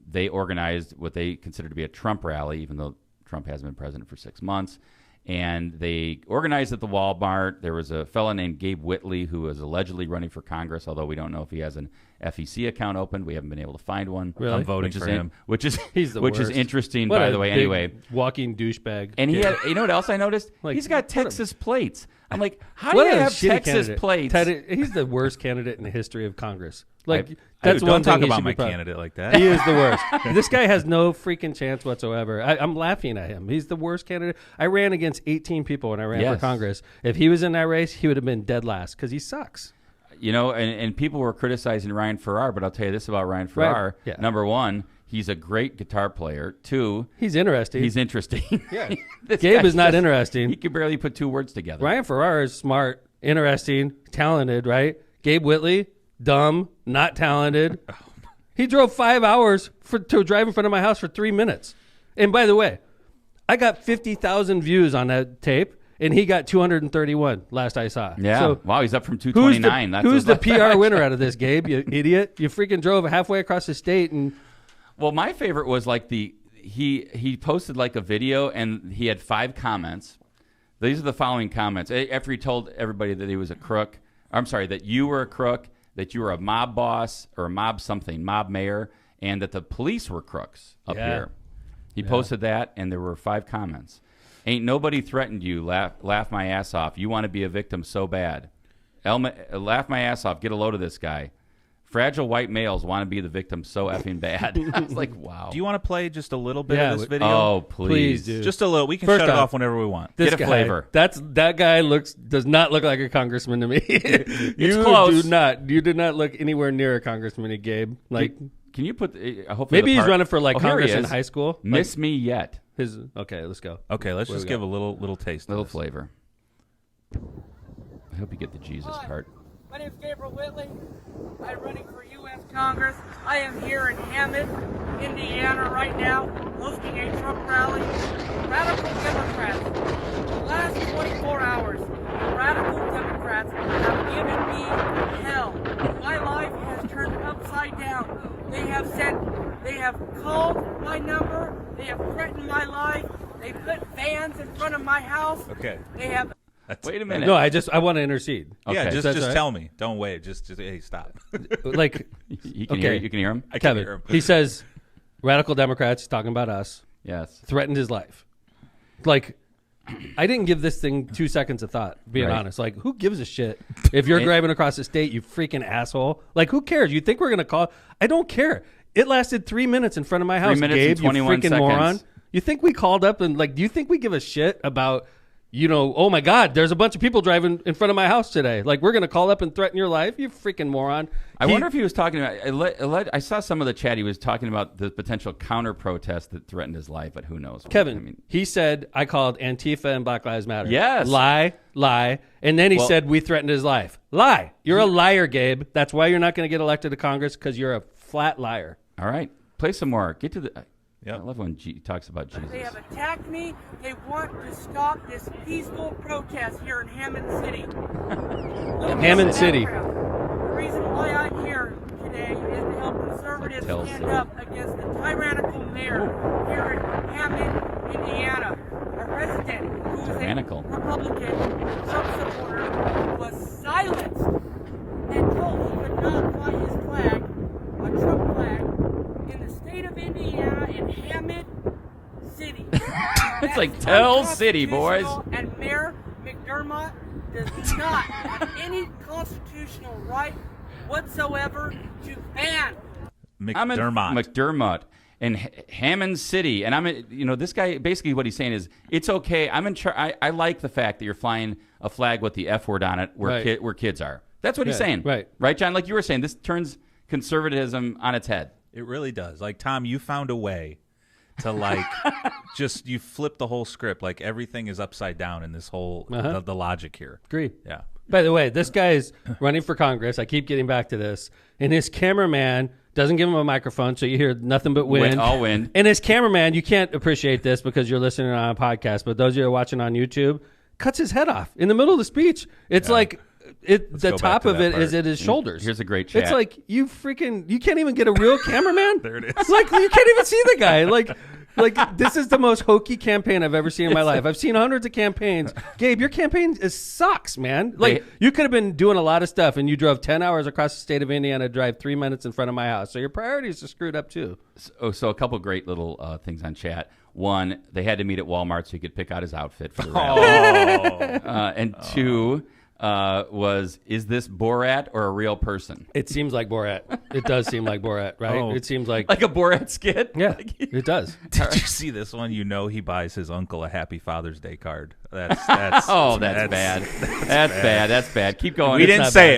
they organized what they consider to be a Trump rally, even though Trump hasn't been president for 6 months. And they organized at the Walmart. There was a fellow named Gabe Whitley who was allegedly running for Congress, although we don't know if he has an FEC account opened. We haven't been able to find one. Really? I'm voting for him. Which is He's the which is worst. interesting, What by a the way. big Anyway, walking douchebag. and he had, you know what else I noticed? Like, He's got what a- Texas plates. I'm like, how do What you a have shitty Texas candidate. plates? He's the worst candidate in the history of Congress. Like Dude, that's one don't talk thing he about should my be proud of. candidate like that. He is the worst. This guy has no freaking chance whatsoever. I'm laughing at him. He's the worst candidate. I ran against 18 people when I ran Yes. for Congress. If he was in that race, he would have been dead last because he sucks. You know, and people were criticizing Ryan Farrar, but I'll tell you this about Ryan Farrar. Yeah. Number one, he's a great guitar player. Two, He's interesting. he's interesting. Yeah. This Gabe guy's is not just- interesting. He could barely put two words together. Ryan Farrar is smart, interesting, talented, right? Gabe Whitley, dumb, not talented. He drove 5 hours to drive in front of my house for 3 minutes. And by the way, I got 50,000 views on that tape, and he got 231 last I saw. Yeah. So wow, he's up from who's 229. the, who's the PR winner out of this, Gabe? You idiot. You freaking drove halfway across the state and... Well, my favorite was like he posted like a video and he had 5 comments. These are the following comments. After he told everybody that he was a crook, that you were a crook, that you were a mob boss or a mob mayor, and that the police were crooks up here. He posted that, and there were 5 comments. Ain't nobody threatened you. Laugh my ass off. You want to be a victim so bad. Laugh my ass off. Get a load of this guy. Fragile white males want to be the victim so effing bad. I was like, wow. Do you want to play just a little bit Yeah, of this video? Oh, please. dude. Just a little. We can First shut it off, off whenever we want. This Get a guy, flavor. That guy does not look like a congressman to me. You close. You did not look anywhere near a congressman, Gabe. Like Can you put hopefully maybe the he's part- running for like Oh, here Congress he in is. high school. Miss Me Yet. Okay, let's go. Okay, let's What just we give got? a little taste. Little of this. flavor. I hope you get the Jesus Hi, part. my name is Gabriel Whitley. I'm running for U.S. Congress. I am here in Hammond, Indiana right now, hosting a Trump rally. Radical Democrats. The last 24 hours, radical Democrats have given me hell. My life has turned upside down. They have called my number. They have threatened my life. They put vans in front of my house. Okay. They have Wait a minute. No, I want to intercede. Yeah, Okay. just That's all right. tell me. Don't wait. Just hey, stop. Like You can Okay. hear. You can hear him. I can't Kevin, hear him. he says, radical Democrats talking about us Yes. threatened his life. Like, I didn't give this thing 2 seconds of thought. Being Right. honest, like, who gives a shit if you're driving across the state? You freaking asshole! Like, who cares? You think we're gonna call? I don't care. It lasted 3 minutes in front of my house. 3 minutes Gabe, and 21 you freaking seconds. moron. You think we called up and do you think we give a shit about, oh my God, there's a bunch of people driving in front of my house today. We're going to call up and threaten your life? You freaking moron. I wonder if he was talking about, I saw some of the chat. He was talking about the potential counter protest that threatened his life, but who knows? Kevin, he said, I called Antifa and Black Lives Matter. Yes. Lie. And then he said, we threatened his life. Lie. You're a liar, Gabe. That's why you're not going to get elected to Congress, because you're a flat liar. All right. Play some more. Get to the... Yep. I love when he talks about Jesus. They have attacked me. They want to stop this peaceful protest here in Hammond City. Hammond City. The reason why I'm here today is to help conservatives stand up against the tyrannical mayor here in Hammond, Indiana. A resident who is a Republican Trump supporter was silenced and told he could not fly his flag, a Trump flag, in the state of Indiana in Hammond City. It's like Tell City, boys. And Mayor McDermott does not have any constitutional right whatsoever to ban McDermott in Hammond City, and this guy, basically what he's saying is, it's okay. I like the fact that you're flying a flag with the F word on it where kids are. That's what he's saying. Right, John? Like you were saying, this turns conservatism on its head. It really does. Tom, you found a way to you flip the whole script. Everything is upside down in this whole the logic here. Agreed. Yeah. By the way, this guy is running for Congress. I keep getting back to this. And his cameraman doesn't give him a microphone, so you hear nothing but wind. All wind. And his cameraman, you can't appreciate this because you're listening on a podcast, but those of you who are watching on YouTube, cuts his head off in the middle of the speech. It's the top of it is at his shoulders. Here's a great chat. It's like you can't even get a real cameraman. There it is. You can't even see the guy. This is the most hokey campaign I've ever seen in my life. I've seen hundreds of campaigns. Gabe, your campaign sucks, man. You could have been doing a lot of stuff, and you drove 10 hours across the state of Indiana to drive 3 minutes in front of my house. So your priorities are screwed up too. So a couple great little things on chat. One, they had to meet at Walmart so he could pick out his outfit for the rally. And two, is this Borat or a real person? It seems like Borat. It does seem like Borat, right? Oh. It seems like a Borat skit. Yeah, it does. Did you see this one? He buys his uncle a Happy Father's Day card. That's bad. That's bad. Keep going. We didn't say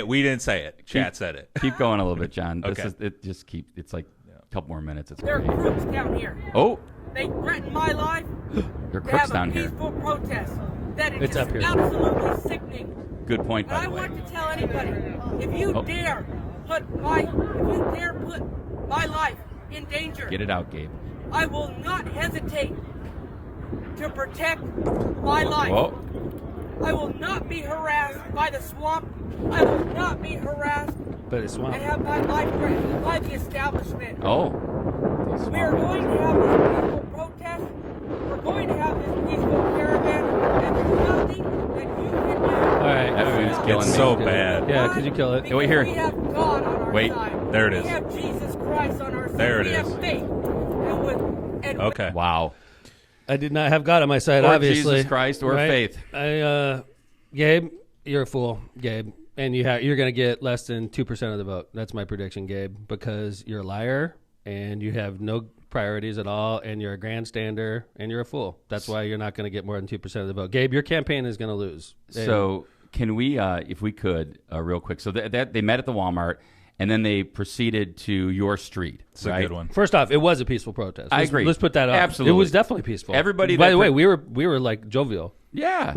it. Chat said it. Keep going a little bit, John. Okay. It's like a couple more minutes. It's there are crooks down here. Oh. They threaten my life. There are crooks down here. Peaceful protest. That is it's up here. Absolutely sickening. Good point, by the way. I want to tell anybody, if you dare put my life in danger, get it out, Gabe. I will not hesitate to protect my life. Whoa. I will not be harassed by the swamp. I will not be harassed and have my life threatened by the establishment. Oh. We are going to have this peaceful protest. We're going to have this peaceful caravan, and there's nothing that you can do. All right. That food's killing me. It's so bad. Yeah, could you kill it? Wait here. We have God on our side. There it is. We have Jesus Christ on our side. There it we is. have faith. Okay. Wow. I did not have God on my side, or obviously. Jesus Christ or faith. Gabe, you're a fool, Gabe. And you're going to get less than 2% of the vote. That's my prediction, Gabe, because you're a liar and you have no priorities at all, and you're a grandstander, and you're a fool. That's why you're not going to get more than 2% of the vote. Gabe, your campaign is going to lose. So can we, if we could, real quick, so they met at the Walmart, and then they proceeded to your street. It's a good one. First off, it was a peaceful protest. I agree. Let's put that up. Absolutely. It was definitely peaceful. Everybody. By the way, we were like jovial. Yeah.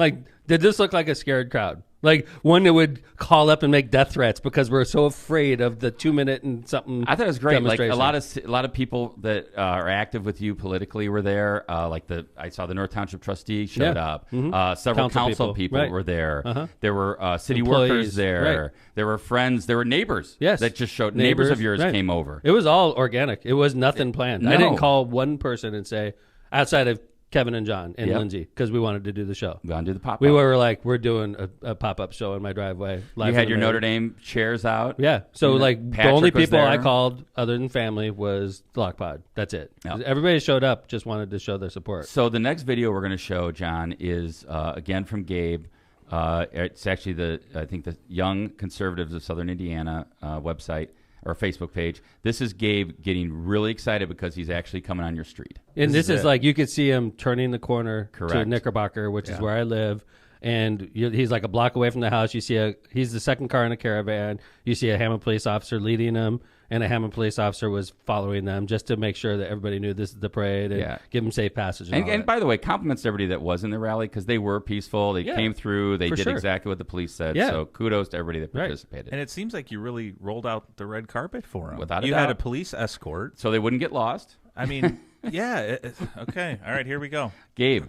Did this look like a scared crowd? Like one that would call up and make death threats because we're so afraid of the 2 minute and something. I thought it was great. Like a lot of people that are active with you politically were there. I saw the North Township trustee showed up. Mm-hmm. Several council people were there. Uh-huh. There were city employees workers there. Right. There were friends. There were neighbors. Yes. That just showed. Neighbors of yours came over. It was all organic. It was nothing planned. No. I didn't call one person and say, outside of Kevin and John and Lindsay, because we wanted to do the show. We wanted to do the pop-up. We were like, we're doing a pop-up show in my driveway. You had your Notre Dame chairs out. Yeah. So Patrick the only people there. I called other than family was the Lock Pod. That's it. Yep. Everybody showed up, just wanted to show their support. So the next video we're going to show, John, is again from Gabe. It's actually the Young Conservatives of Southern Indiana website. or Facebook page. This is Gabe getting really excited because he's actually coming on your street. And this is like, you could see him turning the corner Correct. to Knickerbocker, which is where I live. And he's like a block away from the house. You see he's the second car in a caravan. You see a Hammond police officer leading him, and a Hammond police officer was following them just to make sure that everybody knew this is the parade and give them safe passage. And by the way, compliments to everybody that was in the rally because they were peaceful. They came through. They did exactly what the police said. Yeah. So kudos to everybody that participated. And it seems like you really rolled out the red carpet for them. Without a you doubt. had a police escort. So they wouldn't get lost. I mean, yeah. Okay. All right, here we go. Gabe,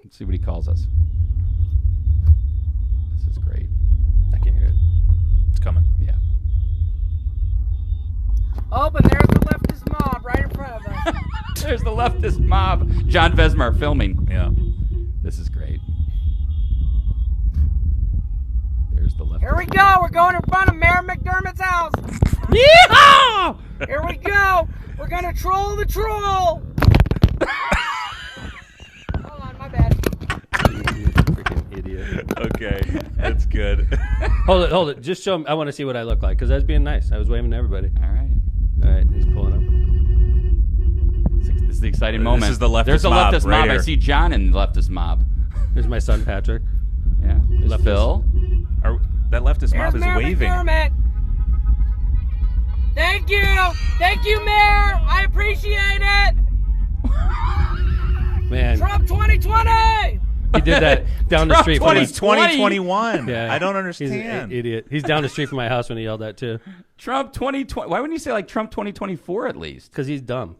let's see what he calls us. This is great. I can't hear it. It's coming. Yeah. Oh, but there's the leftist mob right in front of us. There's the leftist mob. John Vesmar filming. Yeah. This is great. There's the leftist. Here we go. We're going in front of Mayor McDermott's house. Yeehaw! Here we go. We're going to troll the troll. Hold on, my bad. Freaking idiot. Okay, that's good. Hold it. Just show him. I want to see what I look like because I was being nice. I was waving to everybody. All right. All right, he's pulling up. This is the exciting moment. This is the leftist There's a mob leftist right mob. I here. see John in the leftist mob. There's my son Patrick. Yeah. There's Leftist. Phil. That leftist There's mob is Mayor waving. McDermott. Thank you. Thank you, Mayor. I appreciate it. Man, Trump 2020. he did that down the Trump street. 20, from 2021. Yeah, I don't He's an understand. idiot. He's down the street from my house when he yelled that too. Trump 2020. Why wouldn't you say like Trump 2024 at least? Because he's dumb.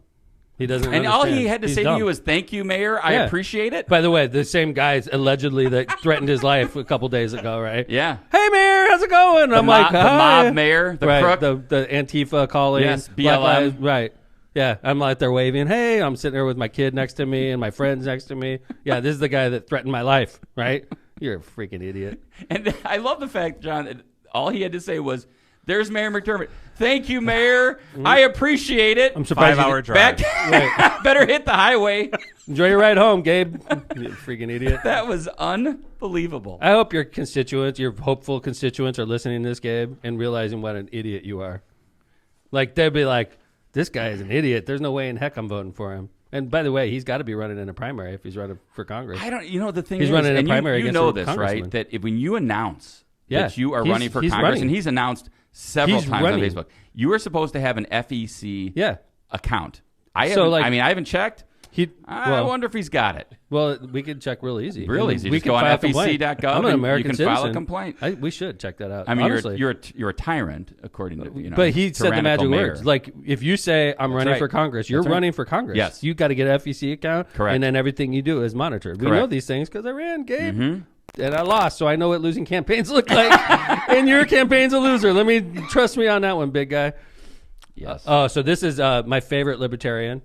He doesn't. And all he understand. had to He's say dumb. to you was, "Thank you, Mayor. I Yeah. appreciate it." By the way, the same guys allegedly that threatened his life a couple days ago, right? Yeah. Hey, Mayor, how's it going? I'm like, the hi. mob mayor, the right, crook. the Antifa calling. Yes, Black BLM. Lives- right. Yeah, I'm like, they're waving. Hey, I'm sitting there with my kid next to me and my friends next to me. Yeah, this is the guy that threatened my life, right? You're a freaking idiot. And I love the fact, John, that all he had to say was, "There's Mayor McDermott. Thank you, Mayor. I appreciate it." I'm surprised. 5-hour drive. Back, better hit the highway. Enjoy your ride home, Gabe. You freaking idiot. That was unbelievable. I hope your constituents, your hopeful constituents, are listening to this, Gabe, and realizing what an idiot you are. Like, they'd be like, this guy is an idiot. There's no way in heck I'm voting for him. And by the way, he's got to be running in a primary if he's running for Congress. I don't. You know the thing He's is, running in a and primary you against know a this, congressman. right? That when you announce Yeah, that you are he's- running for he's Congress, running. and he's announced several He's times running. on Facebook, you are supposed to have an FEC Yeah. account. I So, haven't, like- I mean, I haven't checked. I wonder if he's got it. Well, we could check real easy. Real I mean, easy. We Just can go on file a complaint. FEC.gov I'm an and American you can citizen. file a complaint. We should check that out. I mean, honestly. you're a tyrant, according to But he said the magic tyrannical mayor. words. Like, if you say I'm running right. for Congress, you're That's right. running for Congress. Yes. You got to get an FEC account. Correct. And then everything you do is monitored. We Correct. know these things because I ran, Gabe. Mm-hmm. And I lost, so I know what losing campaigns look like. And your campaign's a loser. Trust me on that one, big guy. Yes. So this is my favorite libertarian,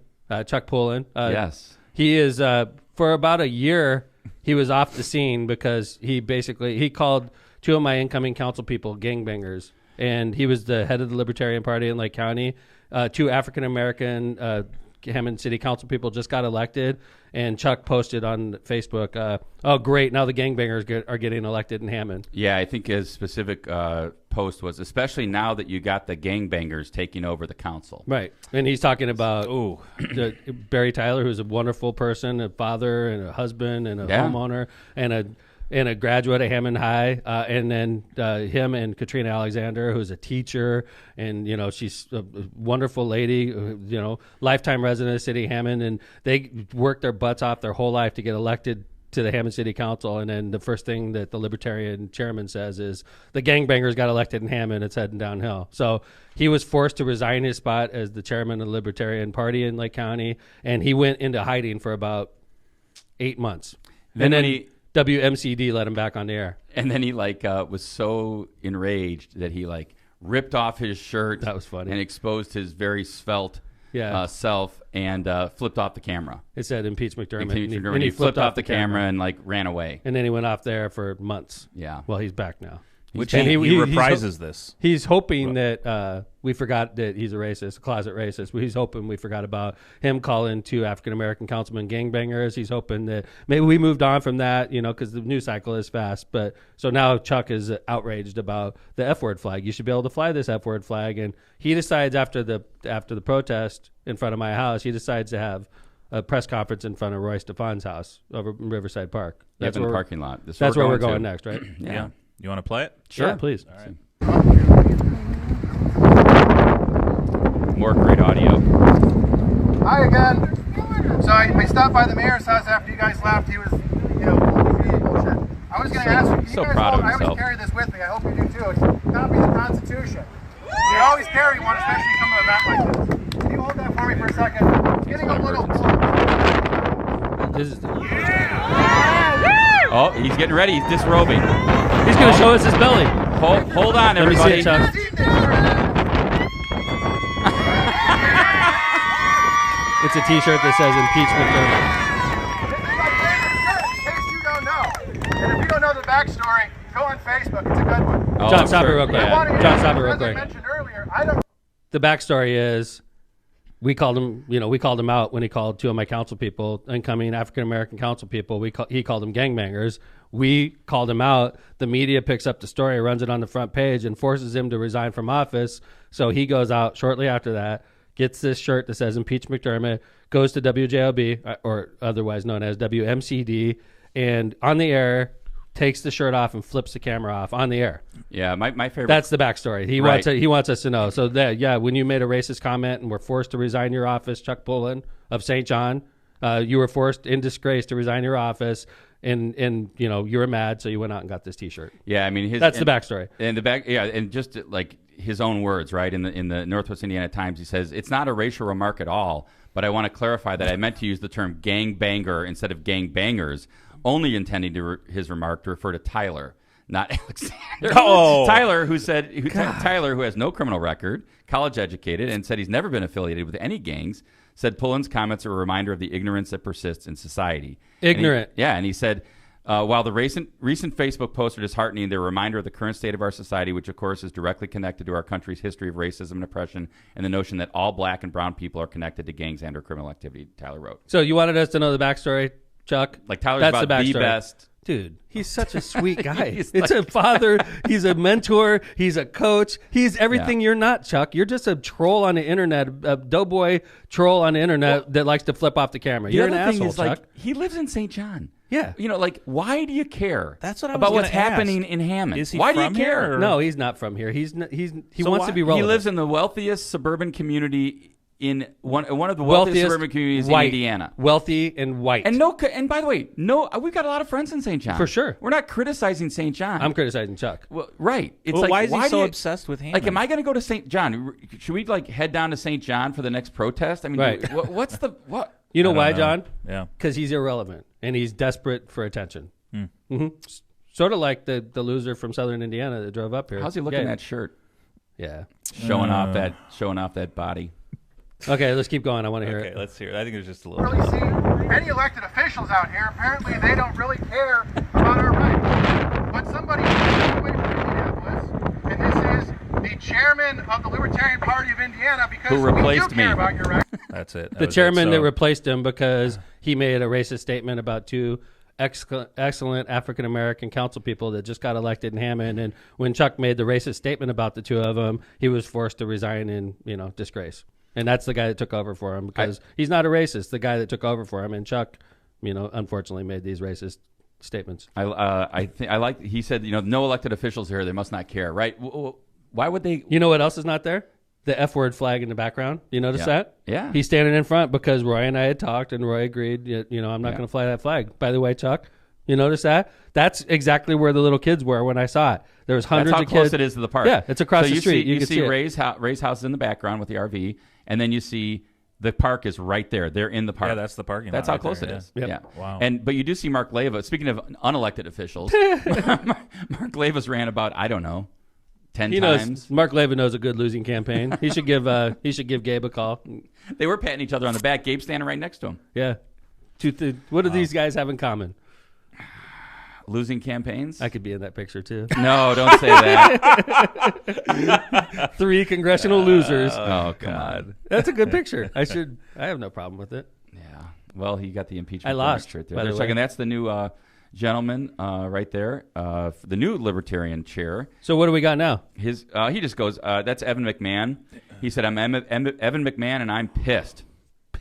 Chuck Pollin. Yes. He is, for about a year, he was off the scene because he called two of my incoming council people gangbangers. And he was the head of the Libertarian Party in Lake County. Two African-American Hammond City Council people just got elected. And Chuck posted on Facebook, oh, great, now the gangbangers are getting elected in Hammond. Yeah, I think his specific post was, especially now that you got the gangbangers taking over the council. Right. And he's talking about Barry Tyler, who's a wonderful person, a father and a husband and a homeowner and a graduate at Hammond High. And then him and Katrina Alexander, who's a teacher. And, she's a wonderful lady, lifetime resident of City Hammond. And they worked their butts off their whole life to get elected to the Hammond City Council, and then the first thing that the Libertarian chairman says is the gangbangers got elected in Hammond, it's heading downhill. So he was forced to resign his spot as the chairman of the Libertarian Party in Lake County, and he went into hiding for about 8 months. Then WMCD let him back on the air. And then he was so enraged that he ripped off his shirt. That was funny. And exposed his very svelte self and flipped off the camera. It said impeach McDermott. And he flipped off the camera and ran away. And then he went off there for months. Yeah. Well, he's back now. Which And he he's reprises this. He's hoping that we forgot that he's a racist, a closet racist. He's hoping we forgot about him calling 2 African-American councilmen gangbangers. He's hoping that maybe we moved on from that, because the news cycle is fast. But so now Chuck is outraged about the F-word flag. You should be able to fly this F-word flag. And he decides after the protest in front of my house, he decides to have a press conference in front of Roy Stefan's house over in Riverside Park. That's in the parking lot. That's where we're going next, right? Yeah. You want to play it? Sure. Yeah, please. All right. More great audio. Hi again. So I stopped by the mayor's house after you guys left. He was, bullshit. I was going to ask you. So proud of I himself. always carry this with me. I hope you do too. It's a copy of the Constitution. You always carry one, especially you come to an event like this. Can you hold that for me for a second? Getting a little. This is Oh, he's getting ready. He's disrobing. He's going to show us his belly. Hold on, Let me see everybody. it, Chuck. It's a T-shirt that says "Impeach McDermott." In case you don't know, and if you don't know the backstory, go on Facebook. It's a good one. Oh, John, I'm stop it sure. real quick. Yeah. John, stop it real As I quick. mentioned earlier, I don't. The backstory is we called him out when he called 2 of my council people, incoming African-American council people. He called them gangbangers. We called him out. The media picks up the story, runs it on the front page, and forces him to resign from office. So he goes out shortly after that, gets this shirt that says "Impeach McDermott," goes to WJLB, or otherwise known as WMCD, and on the air takes the shirt off and flips the camera off on the air. Yeah, my favorite. That's the backstory. He Right. wants us to know. So when you made a racist comment and were forced to resign your office, Chuck Pollin of St. John, you were forced in disgrace to resign your office, and you were mad, so you went out and got this T-shirt. Yeah, I mean That's the backstory. And and just like his own words, right? In the Northwest Indiana Times, he says it's not a racial remark at all, but I want to clarify that I meant to use the term gangbanger instead of gangbangers, only intending his remark to refer to Tyler, not Alexander. Oh. Tyler, Tyler, who has no criminal record, college educated, and said he's never been affiliated with any gangs, said Pullen's comments are a reminder of the ignorance that persists in society. Ignorant. And he said, while the recent Facebook posts are disheartening, they're a reminder of the current state of our society, which, of course, is directly connected to our country's history of racism and oppression and the notion that all black and brown people are connected to gangs and or criminal activity, Tyler wrote. So you wanted us to know the backstory, Chuck? Like Tyler's That's about the the backstory. best. Dude, he's such a sweet guy. He's It's a father. He's a mentor. He's a coach. He's everything you're not, Chuck. You're just a troll on the internet, a doughboy troll on the internet that likes to flip off the camera. You're an asshole, Chuck. He lives in St. John. Yeah. Why do you care? That's what I was about what's gonna ask. happening in Hammond. Is he Why do you from here, care? or- No, he's not from here. He So wants to be relevant. He lives in the wealthiest suburban community in one of the wealthiest suburban communities white, in Indiana. Wealthy and white. And by the way, we've got a lot of friends in St. John. For sure. We're not criticizing St. John. I'm criticizing Chuck. Well, right. It's Well, like, why is he so do you- obsessed with Hammond? Like, am I going to go to St. John? Should we head down to St. John for the next protest? I mean, Right. what's the what? You know I don't why, know. John? Yeah. Because he's irrelevant and he's desperate for attention. Sort of like the loser from Southern Indiana that drove up here. How's he looking in that shirt? Yeah. Showing off that body. Okay, let's keep going. I want to hear Okay, it. let's hear it. I think there's just a little. Really see any elected officials out here. Apparently, they don't really care about our rights. But somebody away from Indianapolis, and this is the chairman of the Libertarian Party of Indiana, because Who replaced we do care me. about your rights. That's it. That The was chairman it. that So- replaced him because he made a racist statement about 2 excellent African-American council people that just got elected in Hammond. And when Chuck made the racist statement about the 2 of them, he was forced to resign in, disgrace. And that's the guy that took over for him because he's not a racist. The guy that took over for him, and Chuck, unfortunately made these racist statements. He said, no elected officials here. They must not care, right? Why would they? You know what else is not there? The F-word flag in the background. You notice that? Yeah. He's standing in front because Roy and I had talked, and Roy agreed, I'm not going to fly that flag. By the way, Chuck, you notice that? That's exactly where the little kids were when I saw it. There was hundreds That's of how close kids. it is to the park. Yeah, it's across So the street. You can see see it. Ray's house in the background with the RV, and then you see the park is right there. They're in the park. Yeah, that's the parking lot. That's how right close there, it yeah. is. Yep. Yeah. Wow. But you do see Mark Leva. Speaking of unelected officials, Mark Leva's ran about 10 He times. knows. Mark Levin knows a good losing campaign. He should give Gabe a call. They were patting each other on the back. Gabe standing right next to him. Yeah. What do these guys have in common? losing campaigns. I could be in that picture too. No, don't say that. 3 congressional losers. Oh, come on. That's a good picture. I have no problem with it. Yeah. Well, he got the impeachment. I lost, shirt there. by the They're checking. way. That's the new gentleman right there, the new Libertarian chair. So what do we got now? He just goes, that's Evan McMahon. He said, I'm Evan McMahon, and I'm pissed.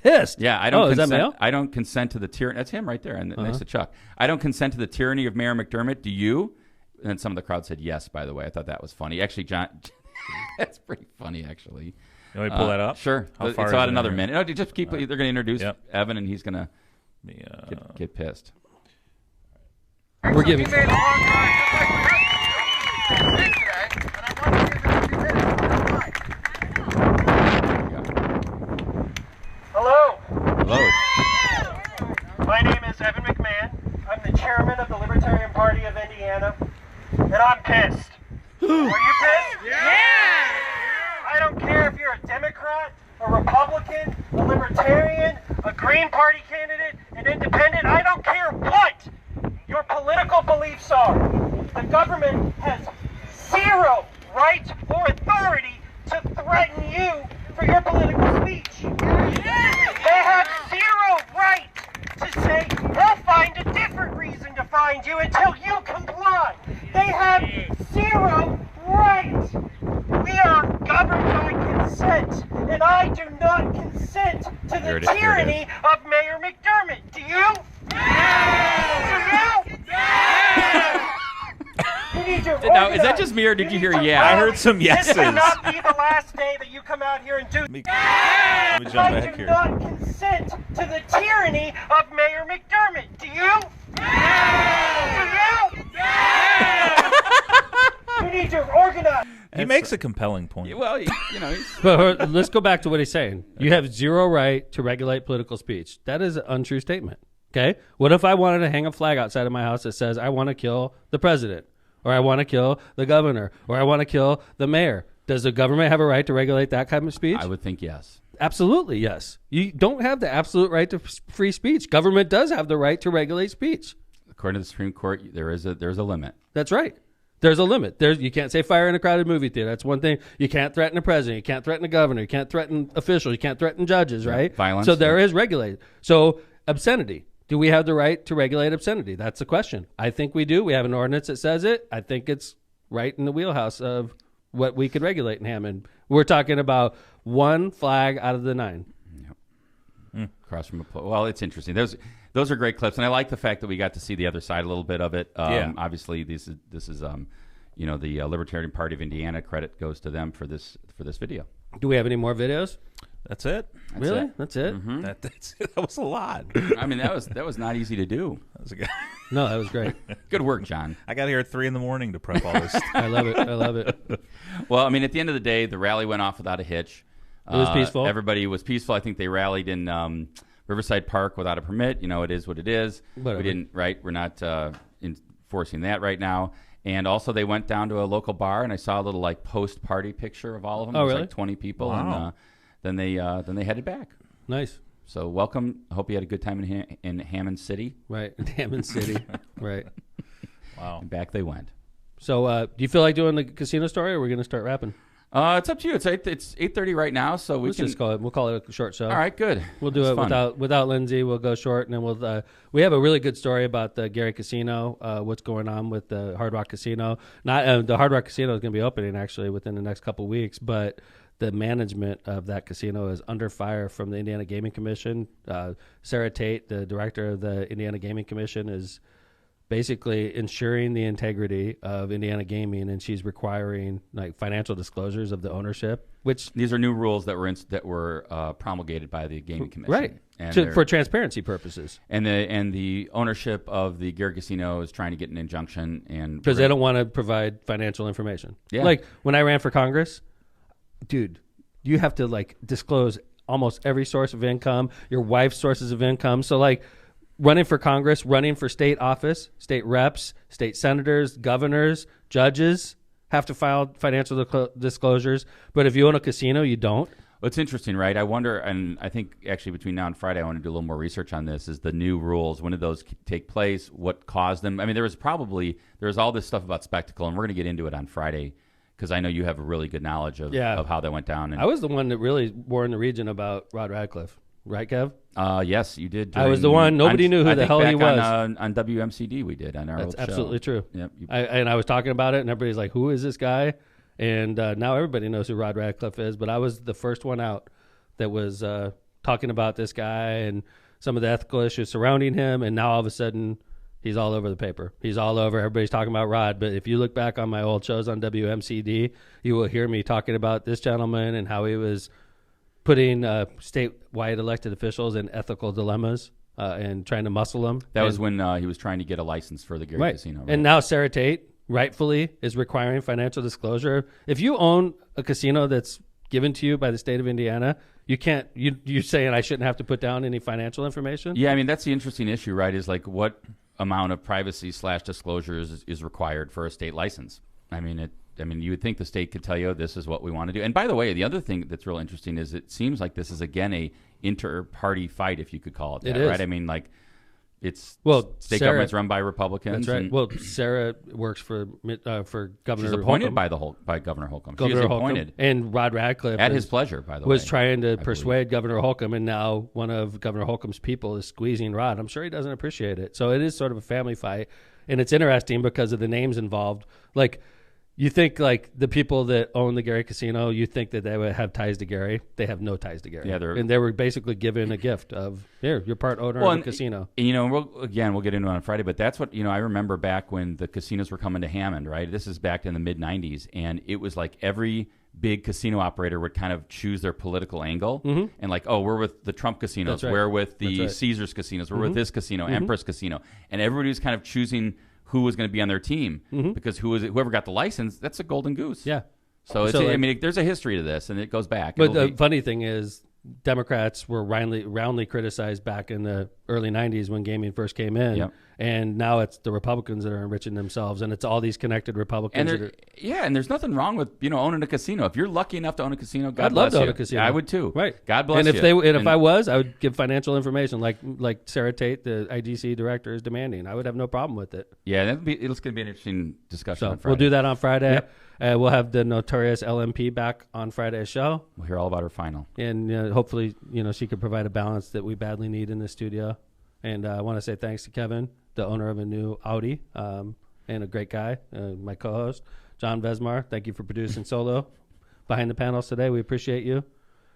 Pissed? Yeah, I don't is that consent. Mail? I don't consent to the tyranny. That's him right there, and next to Chuck. I don't consent to the tyranny of Mayor McDermott. Do you? And then some of the crowd said yes. By the way, I thought that was funny. Actually, John, that's pretty funny. Actually, You want me to pull that up? Sure. How far it's is about it another in minute. No, just keep. They're going to introduce Evan, and he's going to get pissed. We're giving. You made a long drive just like we had today, and I want to give it a few minutes. Hello. Hello. My name is Evan McMahon. I'm the chairman of the Libertarian Party of Indiana, and I'm pissed. Are you pissed? Yeah! I don't care if you're a Democrat, a Republican, a Libertarian, a Green Party candidate, an independent. I don't care what your political beliefs are. The government has zero right or authority to threaten you for your political speech. They have zero right to say, we'll find a different reason to find you until you comply. They have zero right. We are governed by consent, and I do not consent to the tyranny of Mayor McDermott. Do you? Now, is that just me, or did you hear yeah? I heard some yeses. This will not be the last day that you come out here and do. Let me jump back I do here. not consent to the tyranny of Mayor McDermott. Do you? Do you? You need to organize. He makes a compelling point. Well, you know, But let's go back to what he's saying. You have zero right to regulate political speech. That is an untrue statement. Okay? What if I wanted to hang a flag outside of my house that says I want to kill the president, or I want to kill the governor, or I want to kill the mayor? Does the government have a right to regulate that kind of speech? I would think yes. Absolutely, yes. You don't have the absolute right to free speech. Government does have the right to regulate speech. According to the Supreme Court, there's a limit. That's right. There's a limit. You can't say fire in a crowded movie theater. That's one thing. You can't threaten the president. You can't threaten the governor. You can't threaten officials. You can't threaten judges, right? Violence. So there is regulated. So obscenity. Do we have the right to regulate obscenity? That's the question. I think we do. We have an ordinance that says it. I think it's right in the wheelhouse of what we could regulate in Hammond. We're talking about one flag out of the 9. Across from well, it's interesting. Those are great clips, and I like the fact that we got to see the other side a little bit of it. Obviously, this is you know, the Libertarian Party of Indiana. Credit goes to them for this video. Do we have any more videos? That's it. Really? That's it? Mm-hmm. That's it. That was a lot. I mean, that was not easy to do. That was a good. No, that was great. Good work, John. I got here at 3 a.m. to prep all this. I love it. I love it. Well, I mean, at the end of the day, the rally went off without a hitch. It was peaceful. Everybody was peaceful. I think they rallied in Riverside Park without a permit. You know, it is what it is. Whatever. We didn't, right? We're not enforcing that right now. And also, they went down to a local bar, and I saw a little like post-party picture of all of them. Oh, It was really? like 20 people, Wow. and then they headed back. Nice. So welcome. I hope you had a good time in Hammond City. Right. Hammond City. Right. Wow. And back they went. So do you feel like doing the casino story, or are we going to start rapping? It's up to you. It's 8:30 right now, so We'll just call it. We'll call it a short show. All right, good. We'll do It's it fun. without Lindsay. We'll go short, and then we have a really good story about the Gary Casino. What's going on with the Hard Rock Casino? Not the Hard Rock Casino is going to be opening actually within the next couple weeks, but the management of that casino is under fire from the Indiana Gaming Commission. Sarah Tate, the director of the Indiana Gaming Commission, is basically ensuring the integrity of Indiana gaming, and she's requiring like financial disclosures of the ownership, which These are new rules that were promulgated by the Gaming Commission, right And for transparency purposes, and the ownership of the Gary Casino is trying to get an injunction, and because they don't want to provide financial information. Yeah. Like when I ran for Congress, dude, you have to like disclose almost every source of income, your wife's sources of income. So like running for Congress, running for state office, state reps, state senators, governors, judges have to file financial disclosures. But if you own a casino, you don't. It's interesting, right? I wonder, and I think actually between now and Friday, I want to do a little more research on this, is the new rules. When did those take place? What caused them? I mean, there was all this stuff about spectacle, and we're going to get into it on Friday because I know you have a really good knowledge of how that went down. And I was the one that really warned the region about Rod Radcliffe. Right, Kev? Yes, you did. I was the one. Nobody knew who the hell he was. On WMCD, we did on our old show. That's absolutely true. Yep. And I was talking about it, and everybody's like, who is this guy? And now everybody knows who Rod Radcliffe is, but I was the first one out that was talking about this guy and some of the ethical issues surrounding him, and now all of a sudden he's all over the paper. He's all over. Everybody's talking about Rod, but if you look back on my old shows on WMCD, you will hear me talking about this gentleman and how he was putting statewide elected officials in ethical dilemmas and trying to muscle them. That was when he was trying to get a license for the Gary Casino. Right? And now Sarah Tate rightfully is requiring financial disclosure. If you own a casino that's given to you by the state of Indiana, you can't. You're saying I shouldn't have to put down any financial information? Yeah, I mean that's the interesting issue, right? Is like what amount of privacy / disclosure is required for a state license? I mean, you would think the state could tell you this is what we want to do. And by the way, the other thing that's real interesting is it seems like this is again a inter-party fight, if you could call it that, right? I mean, like it's state government's run by Republicans. That's right. Sarah works for Governor. She's appointed Holcomb. by Governor Holcomb. Governor She is Holcomb. appointed And Rod Radcliffe at his pleasure. By the way, was trying to persuade Governor Holcomb, and now one of Governor Holcomb's people is squeezing Rod. I'm sure he doesn't appreciate it. So it is sort of a family fight, and it's interesting because of the names involved. Like, you think like the people that own the Gary Casino, you think that they would have ties to Gary. They have no ties to Gary. Yeah, and they were basically given a gift of, here, you're part owner of the casino. And, we'll get into it on Friday, but that's what, I remember back when the casinos were coming to Hammond, right? This is back in the mid-'90s, and it was like every big casino operator would kind of choose their political angle and like, oh, we're with the Trump casinos. We're with the Caesars casinos. We're with this casino, Empress Casino. And everybody was kind of choosing who was going to be on their team because whoever got the license, that's a golden goose. Yeah. So there's a history to this, and it goes back. But the funny thing is, Democrats were roundly criticized back in the early 90s when gaming first came in, and now it's the Republicans that are enriching themselves, and it's all these connected Republicans. And there's nothing wrong with owning a casino. If you're lucky enough to own a casino, God I'd bless love to you. own a casino. I would too. Right. God bless you. And if I was, I would give financial information like Sarah Tate, the IGC director, is demanding. I would have no problem with it. Yeah, it's going to be an interesting discussion on Friday. We'll do that on Friday. Yep. We'll have the notorious LMP back on Friday's show. We'll hear all about her final. And hopefully, she could provide a balance that we badly need in the studio. And I want to say thanks to Kevin, the owner of a new Audi, and a great guy, my co-host, John Vesmar. Thank you for producing Solo behind the panels today. We appreciate you.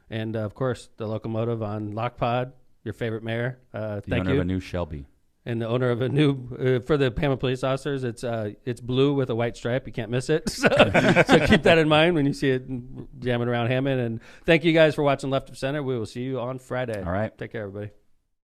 And, of course, the locomotive on Lockpod, your favorite mayor. Thank you. The owner of a new Shelby. And the owner of a new, for the Hammond police officers, it's blue with a white stripe. You can't miss it. So keep that in mind when you see it jamming around Hammond. And thank you guys for watching Left of Center. We will see you on Friday. All right. Take care, everybody.